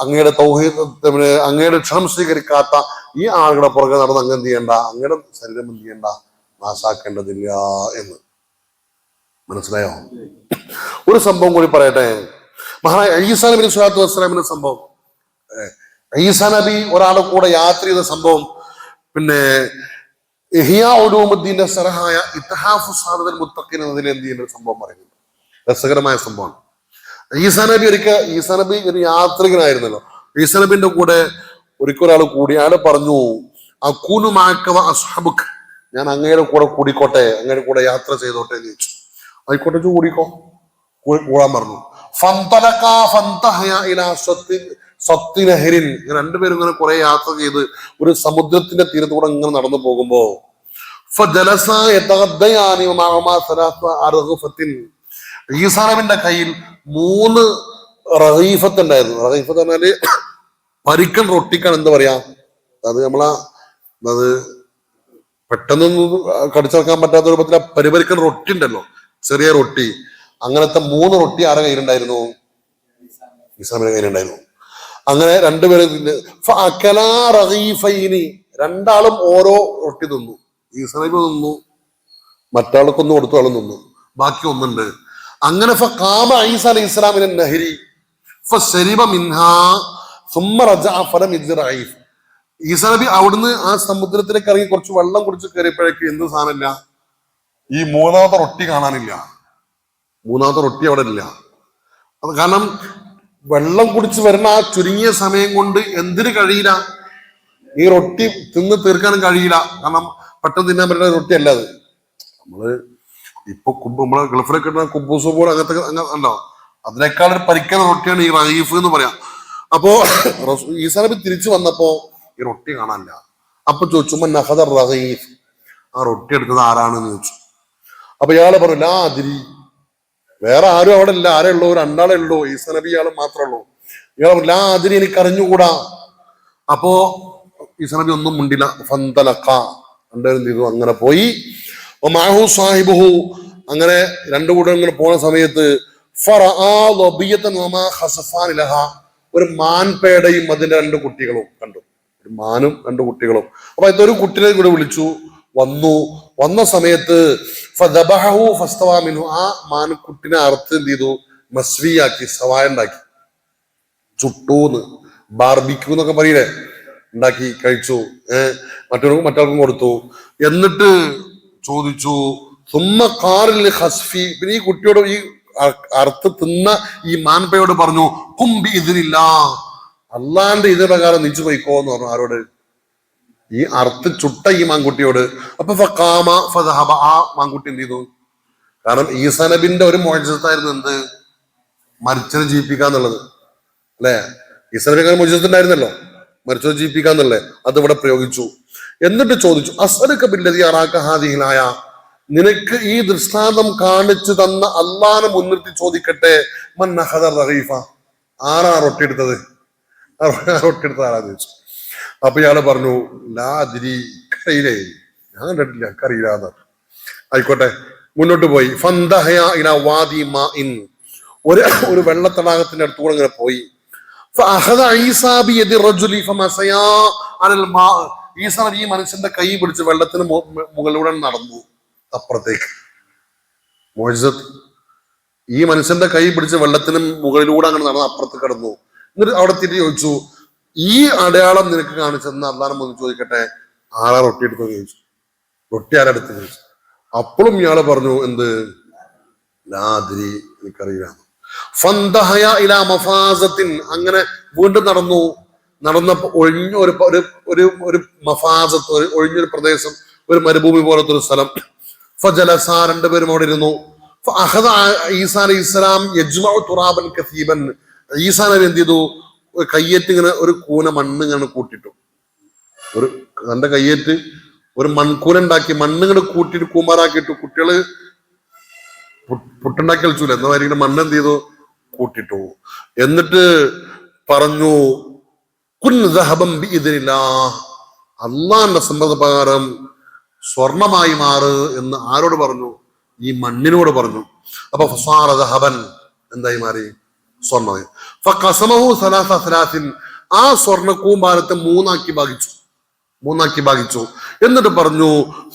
അങ്ങയുടെ തൗഹീദ് പിന്നെ അങ്ങയുടെ ക്ഷണം സ്വീകരിക്കാത്ത ഈ ആളുകളുടെ പുറകെ നടന്ന് അങ്ങ് എന്ത് ചെയ്യണ്ട, അങ്ങയുടെ ശരീരം എന്ത് ചെയ്യണ്ട, നാശാക്കേണ്ടതില്ല എന്ന് മനസ്സിലായോ? ഒരു സംഭവം കൂടി പറയട്ടെ. മഹാനായ ഈസാ നബി സ്വല്ലല്ലാഹു അലൈഹി വസല്ലമിന്റെ സംഭവം. ഈസാ നബി ഒരാളുടെ കൂടെ യാത്ര ചെയ്ത സംഭവം പിന്നെ ഇഹ്യാ ഉലൂമുദ്ദീന്റെ സറഹായ ഇത്ഹാഫു സാദത്തുൽ മുത്തഖീൻ എന്നതിൽ എന്ത് ചെയ്യുന്ന സംഭവം പറയുന്നുണ്ട്. രസകരമായ സംഭവമാണ്. ഈസാ നബി ഒരു യാത്രികനായിരുന്നല്ലോ. ഈസാ നബിന്റെ കൂടെ ഒരാൾ കൂടി. അയാൾ പറഞ്ഞു, അകൂനു മഅക വ അസ്ഹബുക, ഞാൻ അങ്ങയുടെ കൂടെ കൂടിക്കോട്ടെ, അങ്ങയുടെ കൂടെ യാത്ര ചെയ്തോട്ടെ എന്ന് ചോദിച്ചു. ആയിക്കോട്ടെ, കൂടിക്കോ, കൂടാൻ പറഞ്ഞു. രണ്ടുപേരും ഇങ്ങനെ കുറെ യാത്ര ചെയ്ത് ഒരു സമുദ്രത്തിന്റെ തീരത്തൂടെ ഇങ്ങനെ നടന്നു പോകുമ്പോ ഈസാ നബിന്റെ കയ്യിൽ 3 റഹീഫത്ത് ഉണ്ടായിരുന്നു. റഹീഫത്ത് പറഞ്ഞാല് പരിക്കൻ റൊട്ടിക്കാണ് എന്താ പറയാ, അത് അത് പെട്ടെന്നൊന്നും കടിച്ചെടുക്കാൻ പറ്റാത്ത രൂപത്തിൽ പരിപരിക്കൻ റൊട്ടി ഉണ്ടല്ലോ, ചെറിയ റൊട്ടി. അങ്ങനത്തെ 3 റൊട്ടി ആരുടെ കയ്യിലുണ്ടായിരുന്നു? ഈസാ നബിയുടെ കയ്യിലുണ്ടായിരുന്നു. അങ്ങനെ രണ്ടുപേരും രണ്ടാളും ഓരോ റൊട്ടി തിന്നു. ഈസാ നബി തിന്നു, മറ്റാൾക്കൊന്നും കൊടുത്തു, ആളും തിന്നു, ബാക്കി ഒന്നുണ്ട്. അങ്ങനെ ഈസാ അലൈഹി ഇസ്ലാമിന്റെ നഹരി ഈസാ നബി അവിടുന്ന് ആ സമുദ്രത്തിലേക്ക് ഇറങ്ങി കുറച്ച് വെള്ളം കുടിച്ച് കയറിയപ്പോഴേക്ക് എന്ത് സാധനമില്ല, ഈ മൂന്നാമത്തെ റൊട്ടി കാണാനില്ല. മൂന്നാമത്തെ റൊട്ടി അവിടെ ഇല്ല. അത് കാരണം വെള്ളം കുടിച്ച് വരുന്ന ആ ചുരുങ്ങിയ സമയം കൊണ്ട് എന്തിനു കഴിയില്ല, ഈ റൊട്ടി തിന്ന് തീർക്കാനും കഴിയില്ല. കാരണം പെട്ടെന്ന് തിന്നാൻ പറ്റുന്ന റൊട്ടി അല്ല അത്. നമ്മള് ഇപ്പൊ നമ്മളെ ഗൾഫിലൊക്കെ കിട്ടുന്ന കുബൂസ് പോലെ അങ്ങനത്തെ ഉണ്ടോ, അതിനേക്കാൾ ഒരു പരിക്കുന്ന റൊട്ടിയാണ് ഈ റഹീഫ് എന്ന് പറയാം. അപ്പോ ഈസാ നബി തിരിച്ചു വന്നപ്പോ ഈ റൊട്ടി കാണാനില്ല. അപ്പൊ ചോദിച്ചു നഹദർ റഹീഫ്, ആ റൊട്ടി എടുത്തത് ആരാണെന്ന് ചോദിച്ചു. അപ്പൊ ഇയാളെ പറഞ്ഞു ലാ അതിരി, വേറെ ആരും അവിടെ ഇല്ല, ആരേ ഉള്ളൂ, രണ്ടാളേ ഉള്ളൂ, ഈസാ നബി ഇയാൾ മാത്രമേ ഉള്ളൂ. ഇയാളെ ലാ അതിരി, എനിക്ക് അറിഞ്ഞുകൂടാ. അപ്പോ ഈസാ നബി ഒന്നും മുണ്ടില്ല. ഫന്തലഖ, രണ്ടുപേരും ചെയ്തു, അങ്ങനെ പോയി. മാഹു സാഹിബുഹു, അങ്ങനെ രണ്ടു കൂടെ ഇങ്ങനെ പോണ സമയത്ത് ഒരു മാൻപേടയും അതിന്റെ രണ്ട് കുട്ടികളും കണ്ടു. ഒരു മാനും രണ്ട് കുട്ടികളും. അപ്പൊ ഇതൊരു കുട്ടിനെ കൂടെ വിളിച്ചു. വന്ന സമയത്ത് ആ മാനുക്കുട്ടിനെ അറുത്ത് എന്ത് ചെയ്തു, മസ്വിയാക്കി, സവായ ഉണ്ടാക്കി, ചുട്ടൂന്ന്, ബാർബിക്യൂ എന്നൊക്കെ പറയില്ലേ, ഉണ്ടാക്കി കഴിച്ചു. മറ്റവർക്കും കൊടുത്തു. എന്നിട്ട് ചോദിച്ചു പിന്നെ ഈ കുട്ടിയോട്, ഈ അറുത്ത് തിന്ന ഈ മാൻപയോട് പറഞ്ഞു കുംബി ഇതിനില്ല, അള്ളാന്റെ ഇത് പ്രകാരം നീച്ചു പോയിക്കോ എന്ന് പറഞ്ഞു. ആരോട്? ഈ അറുത്ത് ചുട്ട ഈ മാൻകുട്ടിയോട്. അപ്പൊ ഫഖാമ ഫദഹബ, ആ മാൻകുട്ടി എന്ത് ചെയ്തു? കാരണം ഈസാ നബിന്റെ ഒരു മുഅ്ജിസത്തായിരുന്നു എന്ത്, മരിച്ചത് ജീവിപ്പിക്കാന്നുള്ളത് അല്ലെ. ഈസാ നബി മുഅ്ജിസത്തുണ്ടായിരുന്നല്ലോ, മരിച്ചത് ജീവിപ്പിക്കാന്നുള്ളേ, അത് ഇവിടെ പ്രയോഗിച്ചു. എന്നിട്ട് ചോദിച്ചു അസ്അലുക ബില്ലദി അറാക ഹാദിഹിൽ ആയ, നിനക്ക് ഈ ദൃഷ്ടാന്തം കാണിച്ചു തന്ന അള്ളാനെ മുൻനിർത്തി ചോദിക്കട്ടെ, മൻ നഹദർ റഹീഫ, ആരാ റൊട്ടി എടുത്തത്? റൊട്ടി എടുത്തത് ആരാന്ന് ചോദിച്ചു. അപ്പൊ ഇയാള് പറഞ്ഞു ലാ അതിരി, കറിയില്ലേ, ഞാൻ കണ്ടിട്ടില്ല, കറിയില്ല. ആയിക്കോട്ടെ, മുന്നോട്ട് പോയി. ഫന്തഹയ ഇലാ വാദി മാഇൻ, ഒരു വെള്ളത്തടാകത്തിന്റെ അടുത്തുകൂടെ ഇങ്ങനെ പോയി. ഈസാ നബി ഈ മനുഷ്യന്റെ കൈ പിടിച്ച് വെള്ളത്തിന് മുകളിലൂടെ നടന്നു അപ്പുറത്തേക്ക്. മുഅ്ജിസത്ത്, ഈ മനുഷ്യന്റെ കൈ പിടിച്ച് വെള്ളത്തിന് മുകളിലൂടെ അങ്ങനെ നടന്ന് അപ്പുറത്ത് കിടന്നു. എന്നിട്ട് അവിടെ തിരിച്ച് ചോദിച്ചു ഈ അടയാളം നിനക്ക് കാണിച്ചെന്ന് അള്ളാഹ് മുന്നിൽ ചോദിക്കട്ടെ, ആരാ റൊട്ടി എടുത്തെന്ന് ചോദിച്ചു. റൊട്ടി ആരെടുത്ത് ചോദിച്ചു. അപ്പോഴും ഇയാള് പറഞ്ഞു എന്ത്, ലാദ്രി, എനിക്കറിയില്ല. ഫന്തഹയ ഇലാ മഫാസത്തിൻ, അങ്ങനെ വീണ്ടും നടന്നപ്പോ ഒഴിഞ്ഞ ഒരു മഫാസത്ത്, ഒഴിഞ്ഞൊരു പ്രദേശം, ഒരു മരുഭൂമി പോലത്തെ ഒരു സ്ഥലം. ഫജലസ, രണ്ടുപേരും അവിടെ ഇരുന്നു. ഈസാ അലൈഹി ഇസ്ലാം യജ്മഉ തുറാബൻ കസീബൻ, ഈസാ നബി എന്ത് ചെയ്തു, കയ്യേറ്റ് ഇങ്ങനെ ഒരു കൂന മണ്ണ് ഇങ്ങനെ കൂട്ടിട്ടു. ഒരു തന്റെ കയ്യേറ്റ് ഒരു മൺകൂന ഉണ്ടാക്കി, മണ്ണിങ്ങനെ കൂട്ടിയിട്ട് കൂമാറാക്കിയിട്ടു. കുട്ടികള് പുട്ടുണ്ടാക്കി കളിച്ചൂല എന്ന മാതിരി മണ്ണ് എന്ത് ചെയ്തു, കൂട്ടിട്ടു. എന്നിട്ട് പറഞ്ഞു കുൻ ദഹബൻ ബിഇദ്നില്ലാഹ്, അള്ളാന്റെ സമ്മതപ്രകാരം സ്വർണമായി മാറ് എന്ന് ആരോട് പറഞ്ഞു? ഈ മണ്ണിനോട് പറഞ്ഞു. അപ്പൊ ഫസാറ ദഹബൻ, എന്തായി മാറി? സ്വർണ്ണമായി. ഫഖസമഹു സലാസൻ, ആ സ്വർണ്ണ കൂമ്പാരത്തെ മൂന്നാക്കി ഭാഗിച്ചു. എന്നിട്ട് പറഞ്ഞു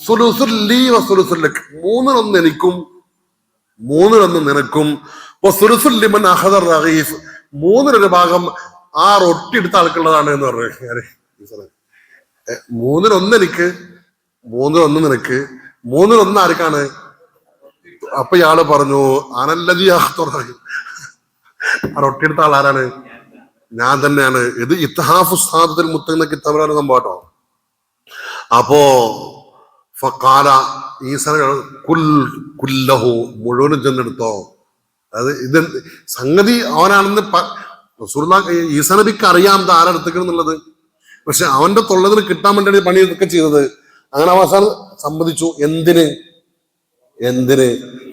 സുലുസുൽ ലീ വസുലുസുൽ ലക്, മൂന്നിലൊന്ന് എനിക്കും മൂന്നിലൊന്ന് നിനക്കും. വസുലുസുൽ ലിമൻ അഖദർ റഗീഫ്, മൂന്നിലൊരു ഭാഗം ആ റൊട്ടി എടുത്ത ആൾക്കുള്ളതാണ് എന്ന് പറഞ്ഞു. മൂന്നിലൊന്ന് എനിക്ക്, മൂന്നിലൊന്ന് നിനക്ക്, മൂന്നിലൊന്ന് ആർക്കാണ്? അപ്പൊ ഇയാള് പറഞ്ഞു അനല്ലതി, ആ റൊട്ടി എടുത്ത ആൾ ആരാണ്? ഞാൻ തന്നെയാണ്. ഇത് ഇത്ഹാഫു സാദത്തിൽ മുത്തുന്ന കിതാബിലാണ് സംഭവം കേട്ടോ. അപ്പോ ഫഖാല, ഈസാ കുല്ലഹു, മുഴുവനും ചെന്നെടുത്തോ. അത് ഇത് സംഗതി അവനാണെന്ന് ഈസാ നബിക്ക് അറിയാം ആരെടുത്തിക്കണെന്നുള്ളത്. പക്ഷെ അവന്റെ തൊള്ളതിന് കിട്ടാൻ വേണ്ടിയാണ് പണി ഇതൊക്കെ ചെയ്തത്. അങ്ങനെ അവസാനം സമ്മതിച്ചു. എന്തിന്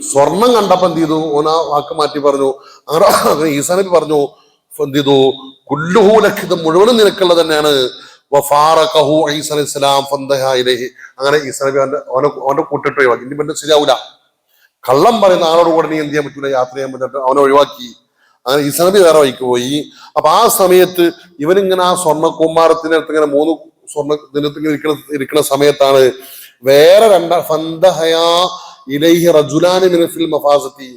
സ്വർണം കണ്ടപ്പോ എന്ത് ചെയ്തു, ഓനാ വാക്ക് മാറ്റി പറഞ്ഞു. അങ്ങനെ ഈസാ നബി പറഞ്ഞു എന്ത് ചെയ്തു, കുല്ലുഹു ലക്, ഇത് മുഴുവനും നിനക്കുള്ളത് തന്നെയാണ്. വഫാറഖഹു ഈസാ അലൈഹി സ്വലാം ഫന്തഹ ഇലൈഹി, അങ്ങനെ ഈസാ നബി അവന്റെ കൂട്ടിട്ട് ഒഴിവാക്കി. ഇനി പിന്നെ ശരിയാവൂല, കള്ളം പറയുന്ന ആളോട് കൂടെ നീ എന്ത് ചെയ്യാൻ പറ്റൂല, യാത്ര ചെയ്യാൻ പറ്റിട്ട് അവനെ ഒഴിവാക്കി. അങ്ങനെ ഈസാ നബി വേറെ വഴിക്ക് പോയി. അപ്പൊ ആ സമയത്ത് ഇവനിങ്ങനെ ആ സ്വർണ്ണ കുമാരത്തിന്റെ അടുത്ത് ഇങ്ങനെ മൂന്ന് സ്വർണ്ണ ദിനത്തിൽ ഇരിക്കുന്ന സമയത്താണ് വേറെ ഫന്തഹയാ ഇലൈഹി റജുലാനി മിൻ ഫിൽ മഫാസത്തി,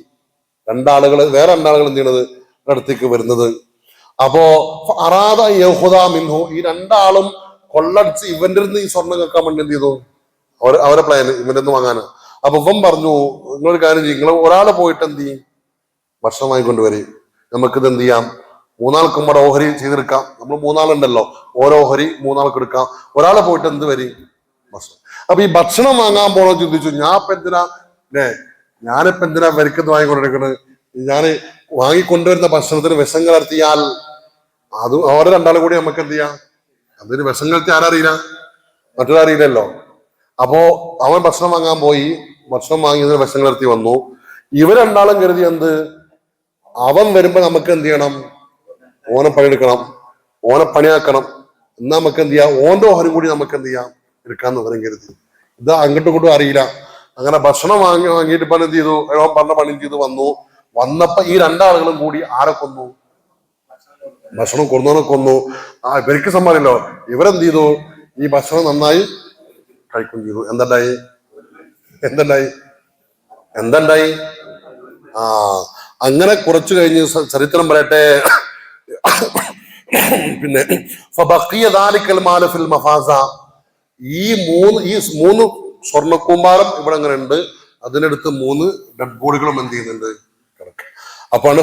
വേറെ രണ്ടാളുകൾ എന്ത് ചെയ്യണത്, അടുത്തേക്ക് വരുന്നത്. അപ്പോ അറാദ യഹുദ മിൻഹു, ഈ രണ്ടാളും കൊള്ളടിച്ച് ഇവന്റെ അടുത്ത് ഈ സ്വർണം കേൾക്കാൻ വേണ്ടി എന്ത് ചെയ്തു, അവരെ പ്ലാൻ ഇവന്റെ അടുത്ത് വാങ്ങാന്. അപ്പൊ ഇവൻ പറഞ്ഞു, നിങ്ങളൊരു കാര്യം ചെയ്യും, നിങ്ങൾ ഒരാളെ പോയിട്ട് എന്ത് ചെയ്യും, ഭക്ഷണം വാങ്ങിക്കൊണ്ടുവരും, നമുക്കിത് എന്ത് ചെയ്യാം, മൂന്നാൾക്കും കൂടെ ഓഹരി ചെയ്തെടുക്കാം. നമ്മൾ മൂന്നാളുണ്ടല്ലോ, ഓരോ ഓഹരി മൂന്നാൾക്ക് എടുക്കാം. ഒരാളെ പോയിട്ട് എന്ത് വരും, ഭക്ഷണം. അപ്പൊ ഈ ഭക്ഷണം വാങ്ങാൻ പോണോ ചിന്തിച്ചു, ഞാനിപ്പോ എന്തിനാ വരിക്കത്ത് വാങ്ങിക്കൊണ്ടിരിക്കുന്നത്, ഞാൻ വാങ്ങിക്കൊണ്ടുവരുന്ന ഭക്ഷണത്തിന് വിഷം കലർത്തിയാൽ അത് അവരെ രണ്ടാളും കൂടി നമുക്ക് എന്ത് ചെയ്യാം, അതിന് വിഷം കലർത്തി ആരറിയില്ല, മറ്റൊരറിയില്ലല്ലോ. അപ്പോ അവൻ ഭക്ഷണം വാങ്ങാൻ പോയി, ഭക്ഷണം വാങ്ങിയതിന് വിഷം കലർത്തി വന്നു. ഇവർ രണ്ടാളും കരുതി എന്ത്, അവൻ വരുമ്പോ നമുക്ക് എന്ത് ചെയ്യണം, ഓനെ പണിയെടുക്കണം, ഓനെ പണിയാക്കണം, എന്നാ നമുക്ക് എന്ത് ചെയ്യാം, ഓന്റെ ഓഹരി കൂടി നമുക്ക് എന്ത് ചെയ്യാം, എടുക്കാന്ന് പറയും കരുതി. ഇത് അങ്ങോട്ടും ഇങ്ങോട്ടും അറിയില്ല. അങ്ങനെ ഭക്ഷണം വാങ്ങിയിട്ട് പണി എന്ത് ചെയ്തു, അവൻ പറഞ്ഞ പണി ചെയ്ത് വന്നപ്പോ ഈ രണ്ടാളുകളും കൂടി ആരെ കൊന്നു, ഭക്ഷണം കൊന്നോനെ കൊന്നു. ഇവർക്ക് സമ്മതമല്ലോ, ഇവരെന്ത് ചെയ്തു, ഈ ഭക്ഷണം നന്നായി കഴിക്കുകയും ചെയ്തു. എന്തുണ്ടായി അങ്ങനെ കുറച്ചു കഴിഞ്ഞ് ചരിത്രം പറയട്ടെ. പിന്നെ ഈ മൂന്ന് സ്വർണ്ണക്കൂമ്പാരം ഇവിടെ അങ്ങനെ ഉണ്ട്, അതിനടുത്ത് 3 ഡെഡ് ബോഡികളും എന്ത് ചെയ്യുന്നുണ്ട്, അപ്പാണ്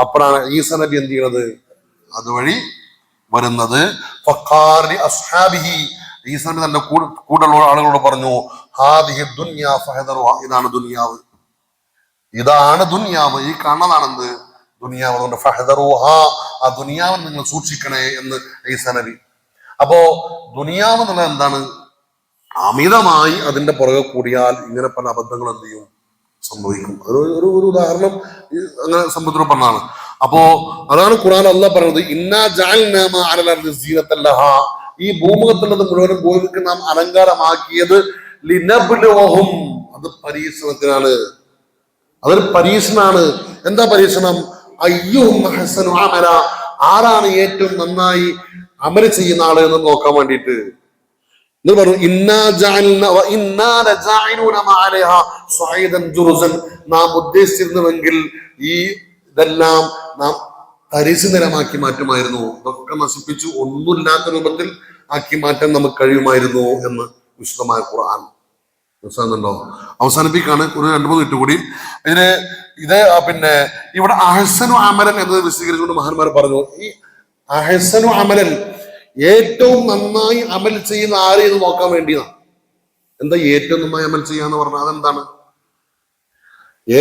അപ്പോഴാണ് ഈസ നബി എന്ത് ചെയ്യണത്, അതുവഴി വരുന്നത്. ഈസ നബി തന്റെ കൂടെയുള്ള ആളുകളോട് പറഞ്ഞു, ഇതാണ് ദുനിയാവ്, ഈ കാണുന്നതാണെന്ത് ദുനിയാവ്, അതുകൊണ്ട് ഫഹദറുഹ, ആ ദുനിയാവിനെ നിങ്ങൾ സൂക്ഷിക്കണേ എന്ന് ഈസ നബി. അപ്പോ ദുനിയാവ് എന്നുള്ളത് എന്താണ്, അമിതമായി അതിന്റെ പുറകെ കൂടിയാൽ ഇങ്ങനെ പല അബദ്ധങ്ങൾ എന്ത് ചെയ്യും, സംഭവിക്കും. ഒരു ഉദാഹരണം അങ്ങനെ സംഭവത്തിൽ പറഞ്ഞതാണ്. അപ്പോ അതാണ് ഖുർആൻ അല്ലാഹ് പറയുന്നത്, ഇന്നാ ജഅൽനാ മാ അലൽ അർദി സീനത്തൻ ലഹാ, ഈ ഭൂമുഖത്തുള്ളത് മുഴുവനും ഭൂമിക്ക് നാം അലങ്കാരമാക്കിയത് ലിനബ്ലുവഹും, അത് പരീക്ഷണത്തിനാണ്, അതൊരു പരീക്ഷണാണ്. എന്താ പരീക്ഷണം, അയ്യുഹും അഹ്സനു അമല, ആരാണ് ഏറ്റവും നന്നായി അമൽ ചെയ്യുന്ന ആള് എന്ന് നോക്കാൻ വേണ്ടിയിട്ട്. എന്ന് പറഞ്ഞു, നാം ഉദ്ദേശിച്ചിരുന്നുവെങ്കിൽ ഈ ഇതെല്ലാം നാം തരിശുനിരമാക്കി മാറ്റുമായിരുന്നു, ഇതൊക്കെ നശിപ്പിച്ചു ഒന്നുമില്ലാത്ത രൂപത്തിൽ ആക്കി മാറ്റാൻ നമുക്ക് കഴിയുമായിരുന്നു എന്ന് വിശുദ്ധമായ ഖുർആൻ മനസ്സിലാകുന്നുണ്ടോ. അവസാനിപ്പിക്കാണ്, ഒരു 2-3 മിനിറ്റ് കൂടി. ഇത് പിന്നെ ഇവിടെ അഹ്സനു അമലൻ എന്നത് വിശദീകരിച്ചുകൊണ്ട് മഹാന്മാർ പറഞ്ഞു, ഈ അഹ്സനു അമലൻ ഏറ്റവും നന്നായി അമൽ ചെയ്യുന്ന ആര് എന്ന് നോക്കാൻ വേണ്ടിയാണ്. എന്താ ഏറ്റവും നന്നായി അമൽ ചെയ്യാന്ന് പറഞ്ഞാൽ, അതെന്താണ്,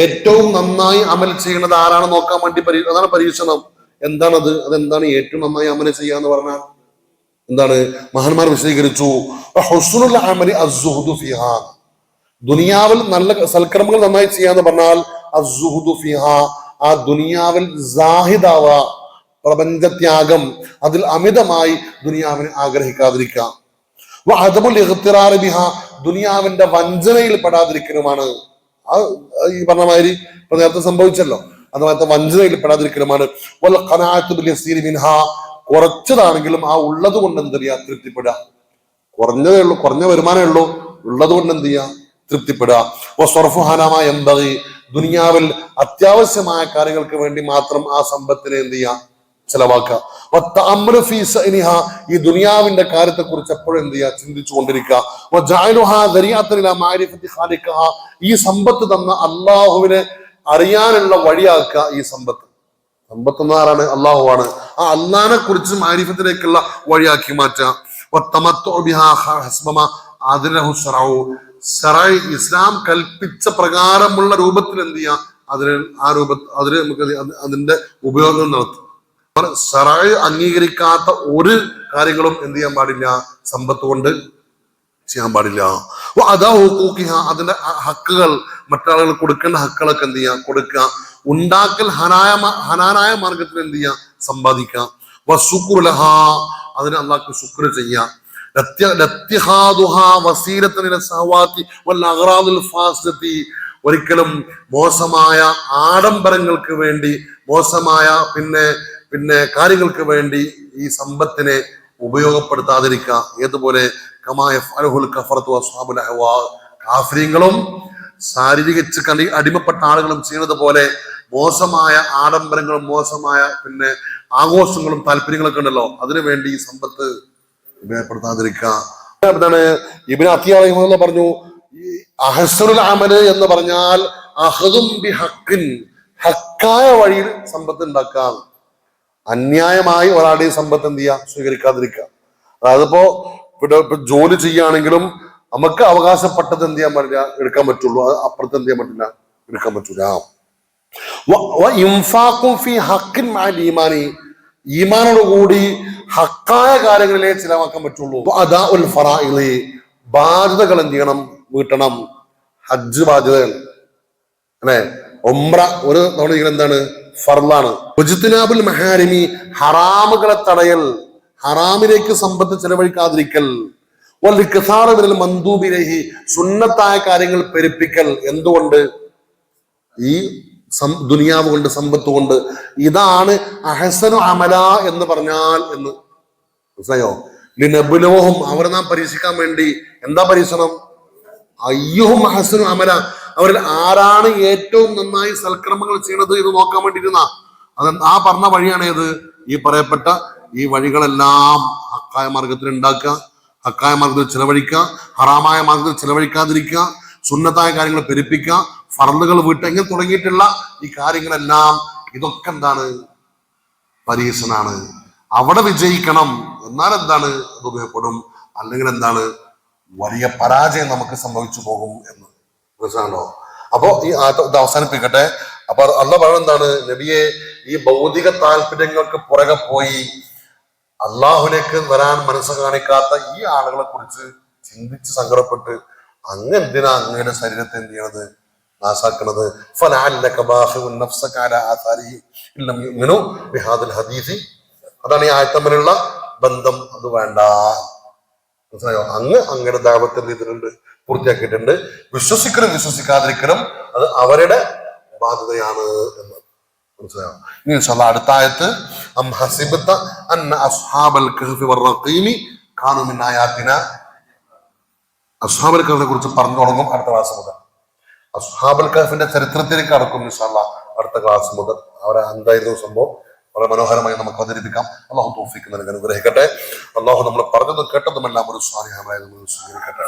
ഏറ്റവും നന്നായി അമൽ ചെയ്യുന്നത് ആരാണ് നോക്കാൻ വേണ്ടി അതാണ് പരീക്ഷണം. എന്താണത്, അതെന്താണ് ഏറ്റവും നന്നായി അമൽ ചെയ്യാന്ന് പറഞ്ഞാൽ എന്താണ്, മഹാന്മാർ വിശദീകരിച്ചു, ഹുസ്നുൽ അമലി അസ്സുഹ്ദു ഫിഹാ, ദുനിയാവിൽ നല്ല സൽക്കർമ്മങ്ങൾ നന്നായി ചെയ്യാന്ന് പറഞ്ഞാൽ അസ്സുഹ്ദു ഫിഹാ, ആ ദുനിയാവിൽ സാഹിദാവ, പ്രപഞ്ചത്യാഗം, അതിൽ അമിതമായി ദുനിയാവിനെ ആഗ്രഹിക്കാതിരിക്കാം. ദുനിയാവിന്റെ വഞ്ചനയിൽ പെടാതിരിക്കലുമാണ്. ഈ പറഞ്ഞ മാതിരി ഇപ്പൊ നേരത്തെ സംഭവിച്ചല്ലോ, അതുമാത്ര വഞ്ചനയിൽ പെടാതിരിക്കലുമാണ്. കുറച്ചതാണെങ്കിലും ആ ഉള്ളത് കൊണ്ട് എന്ത് ചെയ്യാ, തൃപ്തിപ്പെടുക. കുറഞ്ഞതേ ഉള്ളൂ, കുറഞ്ഞ വരുമാനമേ ഉള്ളൂ, ഉള്ളത് കൊണ്ട് എന്ത് ചെയ്യാ, തൃപ്തിപ്പെടുക. ദുനിയാവിൽ അത്യാവശ്യമായ കാര്യങ്ങൾക്ക് വേണ്ടി മാത്രം ആ സമ്പത്തിനെ എന്ത് ചെയ്യാ, ചെലവാക്കുക. ഈ ദുനിയാവിന്റെ കാര്യത്തെ കുറിച്ച് എപ്പോഴും എന്ത് ചെയ്യുക, ചിന്തിച്ചു കൊണ്ടിരിക്കുക. ഈ സമ്പത്ത് തന്ന അള്ളാഹുവിനെ അറിയാനുള്ള വഴിയാക്കുക. ഈ സമ്പത്ത് എന്ന ആരാണ്, അള്ളാഹു ആണ്. ആ അള്ളാഹിനെ കുറിച്ച് മാരിഫത്തിലേക്കുള്ള വഴിയാക്കി മാറ്റുക. ഇസ്ലാം കൽപ്പിച്ച പ്രകാരമുള്ള രൂപത്തിൽ എന്ത് ചെയ്യുക, അതിന് നമുക്ക് അതിന്റെ ഉപയോഗം നടത്തും. ശറഅ് അംഗീകരിക്കാത്ത ഒരു കാര്യങ്ങളും എന്ത് ചെയ്യാൻ പാടില്ല, സമ്പത്ത് കൊണ്ട് ചെയ്യാൻ പാടില്ല. അതിന്റെ ഹക്കുകൾ, മറ്റാളുകൾ കൊടുക്കേണ്ട ഹക്കുകളൊക്കെ എന്ത് ചെയ്യാം, കൊടുക്കുക. ഉണ്ടാക്കൽ ഹനാനായ മാർഗത്തിൽ എന്ത് ചെയ്യാം, സമ്പാദിക്കുക. അതിന് അള്ളാഹ്ക്ക് ശുക്ർ ചെയ്യാം. ഒരിക്കലും മോശമായ ആഡംബരങ്ങൾക്ക് വേണ്ടി, മോശമായ പിന്നെ കാര്യങ്ങൾക്ക് വേണ്ടി ഈ സമ്പത്തിനെ ഉപയോഗപ്പെടുത്താതിരിക്കുക. ഏതുപോലെ കാഫിര്യങ്ങളും ശാരീരിക അടിമപ്പെട്ട ആളുകളും ചെയ്യുന്നത് പോലെ മോശമായ ആഡംബരങ്ങളും മോശമായ ആഘോഷങ്ങളും താല്പര്യങ്ങളൊക്കെ ഉണ്ടല്ലോ, അതിനു വേണ്ടി ഈ സമ്പത്ത് ഉപയോഗപ്പെടുത്താതിരിക്കുക. എന്താണ് ഇബ്നു അത്തിയ പറഞ്ഞു, അഹ്സനുൽ അമല് എന്ന് പറഞ്ഞാൽ അഖ്ദും ബിഹഖിൻ, ഹക്കായ വഴിയിൽ സമ്പത്ത് ഉണ്ടാക്കാം. അന്യായമായി ഒരാളുടെയും സമ്പത്ത് എന്ത് ചെയ്യുക, സ്വീകരിക്കാതിരിക്കുക. അതായത് ഇപ്പൊ ജോലി ചെയ്യുകയാണെങ്കിലും നമുക്ക് അവകാശപ്പെട്ടത് എന്ത് ചെയ്യാൻ പറ്റില്ല, എടുക്കാൻ പറ്റുള്ളൂ. അത് അപ്പുറത്ത് എന്ത് ചെയ്യാൻ പറ്റില്ല, എടുക്കാൻ പറ്റൂല. ഈമാനോടുകൂടി ഹക്കായ കാര്യങ്ങളിലേ ചിലവാക്കാൻ പറ്റുള്ളൂ. ബാധ്യതകൾ എന്ത് ചെയ്യണം, വീട്ടണം. ഹജ്ജ് ബാധ്യതകൾ അല്ലെ, ഉംറ ഒരു തവണ എന്താണ്, ഫർളാണ്. വജ്തിനാബുൽ മഹാരിമി, ഹറാമുകളെ തടയൽ, ഹറാമിലേക്ക് സമ്പത്ത് ചെലവഴിക്കാതിരിക്കൽ. മന്ദൂബിലേഹി, സുന്നത്തായ കാര്യങ്ങൾ പെരുപ്പിക്കൽ. എന്തുകൊണ്ട്? ഈ ദുനിയാവ് കൊണ്ട്, സമ്പത്ത് കൊണ്ട്. ഇതാണ് അഹ്സനു അമല എന്ന് പറഞ്ഞാൽ എന്ന് മനസ്സിലായോ? ലിനബ്ലുവഹും, അവരെ നാം പരീക്ഷിക്കാൻ വേണ്ടി. എന്താ പരീക്ഷണം? അയ്യുഹും അഹ്സനു അമല, അവരിൽ ആരാണ് ഏറ്റവും നന്നായി സൽക്രമങ്ങൾ ചെയ്യുന്നത് എന്ന് നോക്കാൻ വേണ്ടിയിരുന്ന ആ പറഞ്ഞ വഴിയാണ് ഏത്? ഈ പറയപ്പെട്ട ഈ വഴികളെല്ലാം ഹക്കായ മാർഗത്തിൽ ഉണ്ടാക്കുക, ഹക്കായ മാർഗത്തിൽ ചിലവഴിക്കുക, ഹറാമായ മാർഗത്തിൽ ചിലവഴിക്കാതിരിക്കുക, സുന്നത്തായ കാര്യങ്ങൾ പെരുപ്പിക്കുക, ഫർളുകൾ വീട്ടുക, ഇങ്ങനെ തുടങ്ങിയിട്ടുള്ള ഈ കാര്യങ്ങളെല്ലാം ഇതൊക്കെ എന്താണ്? പരീക്ഷണാണ്. അവിടെ വിജയിക്കണം, എന്നാൽ എന്താണ്, അത് ഉപയോഗപ്പെടും. അല്ലെങ്കിൽ എന്താണ്, വലിയ പരാജയം നമുക്ക് സംഭവിച്ചു പോകും എന്ന് മനസ്സിലാണോ? അപ്പോ ഈ ഇത് അവസാനിപ്പിക്കട്ടെ. അപ്പൊ അള്ളാഹ് പറയുന്നത് എന്താണ്? നബിയെ, ഈ ഭൗതിക താല്പര്യങ്ങൾക്ക് പുറകെ പോയി അള്ളാഹുലേക്ക് വരാൻ മനസ്സ് കാണിക്കാത്ത ഈ ആളുകളെ കുറിച്ച് ചിന്തിച്ച് സങ്കടപ്പെട്ട് അങ്ങ് എന്തിനാ അങ്ങയുടെ ശരീരത്തെ എന്ത് ചെയ്യണത്, നാശാക്കണത്? അതാണ് ഈ ആയത്തമ്മിലുള്ള ബന്ധം. അത് വേണ്ട, മനസ്സിലായോ? അങ്ങയുടെ ദാവത്തിൽ ഇതിലുണ്ട്, പൂർത്തിയാക്കിയിട്ടുണ്ട്. വിശ്വസിക്കലും വിശ്വസിക്കാതിരിക്കലും അത് അവരുടെ ബാധ്യതയാണ് എന്ന് മനസ്സിലായോ? ഇനി ഇൻഷാ അല്ലാഹ് അടുത്ത ആയത്ത്, അം ഹസിബത അന്ന അസ്ഹാബൽ കഹ്ഫി വറഖീമി കാനൂ മിൻ ആയാതിന. അസ്ഹാബുൽ കഹ്ഫിനെ കുറിച്ച് പറഞ്ഞു തുടങ്ങും അടുത്ത ക്ലാസ് മുതൽ. അസ്ഹാബുൽ കഹ്ഫിന്റെ ചരിത്രത്തിലേക്ക് കടക്കും ഇൻഷാ അല്ലാഹ് അടുത്ത ക്ലാസ് മുതൽ. അവരെ എന്തായിരുന്നു സംഭവം വളരെ മനോഹരമായി നമുക്ക് അവതരിപ്പിക്കാം. അള്ളാഹു തൗഫീഖ് നൽകാൻ അനുഗ്രഹിക്കട്ടെ. അള്ളാഹു നമ്മൾ പറഞ്ഞതും കേട്ടതുമെല്ലാം ഒരു സ്വാലിഹമായ സ്വീകരിക്കട്ടെ.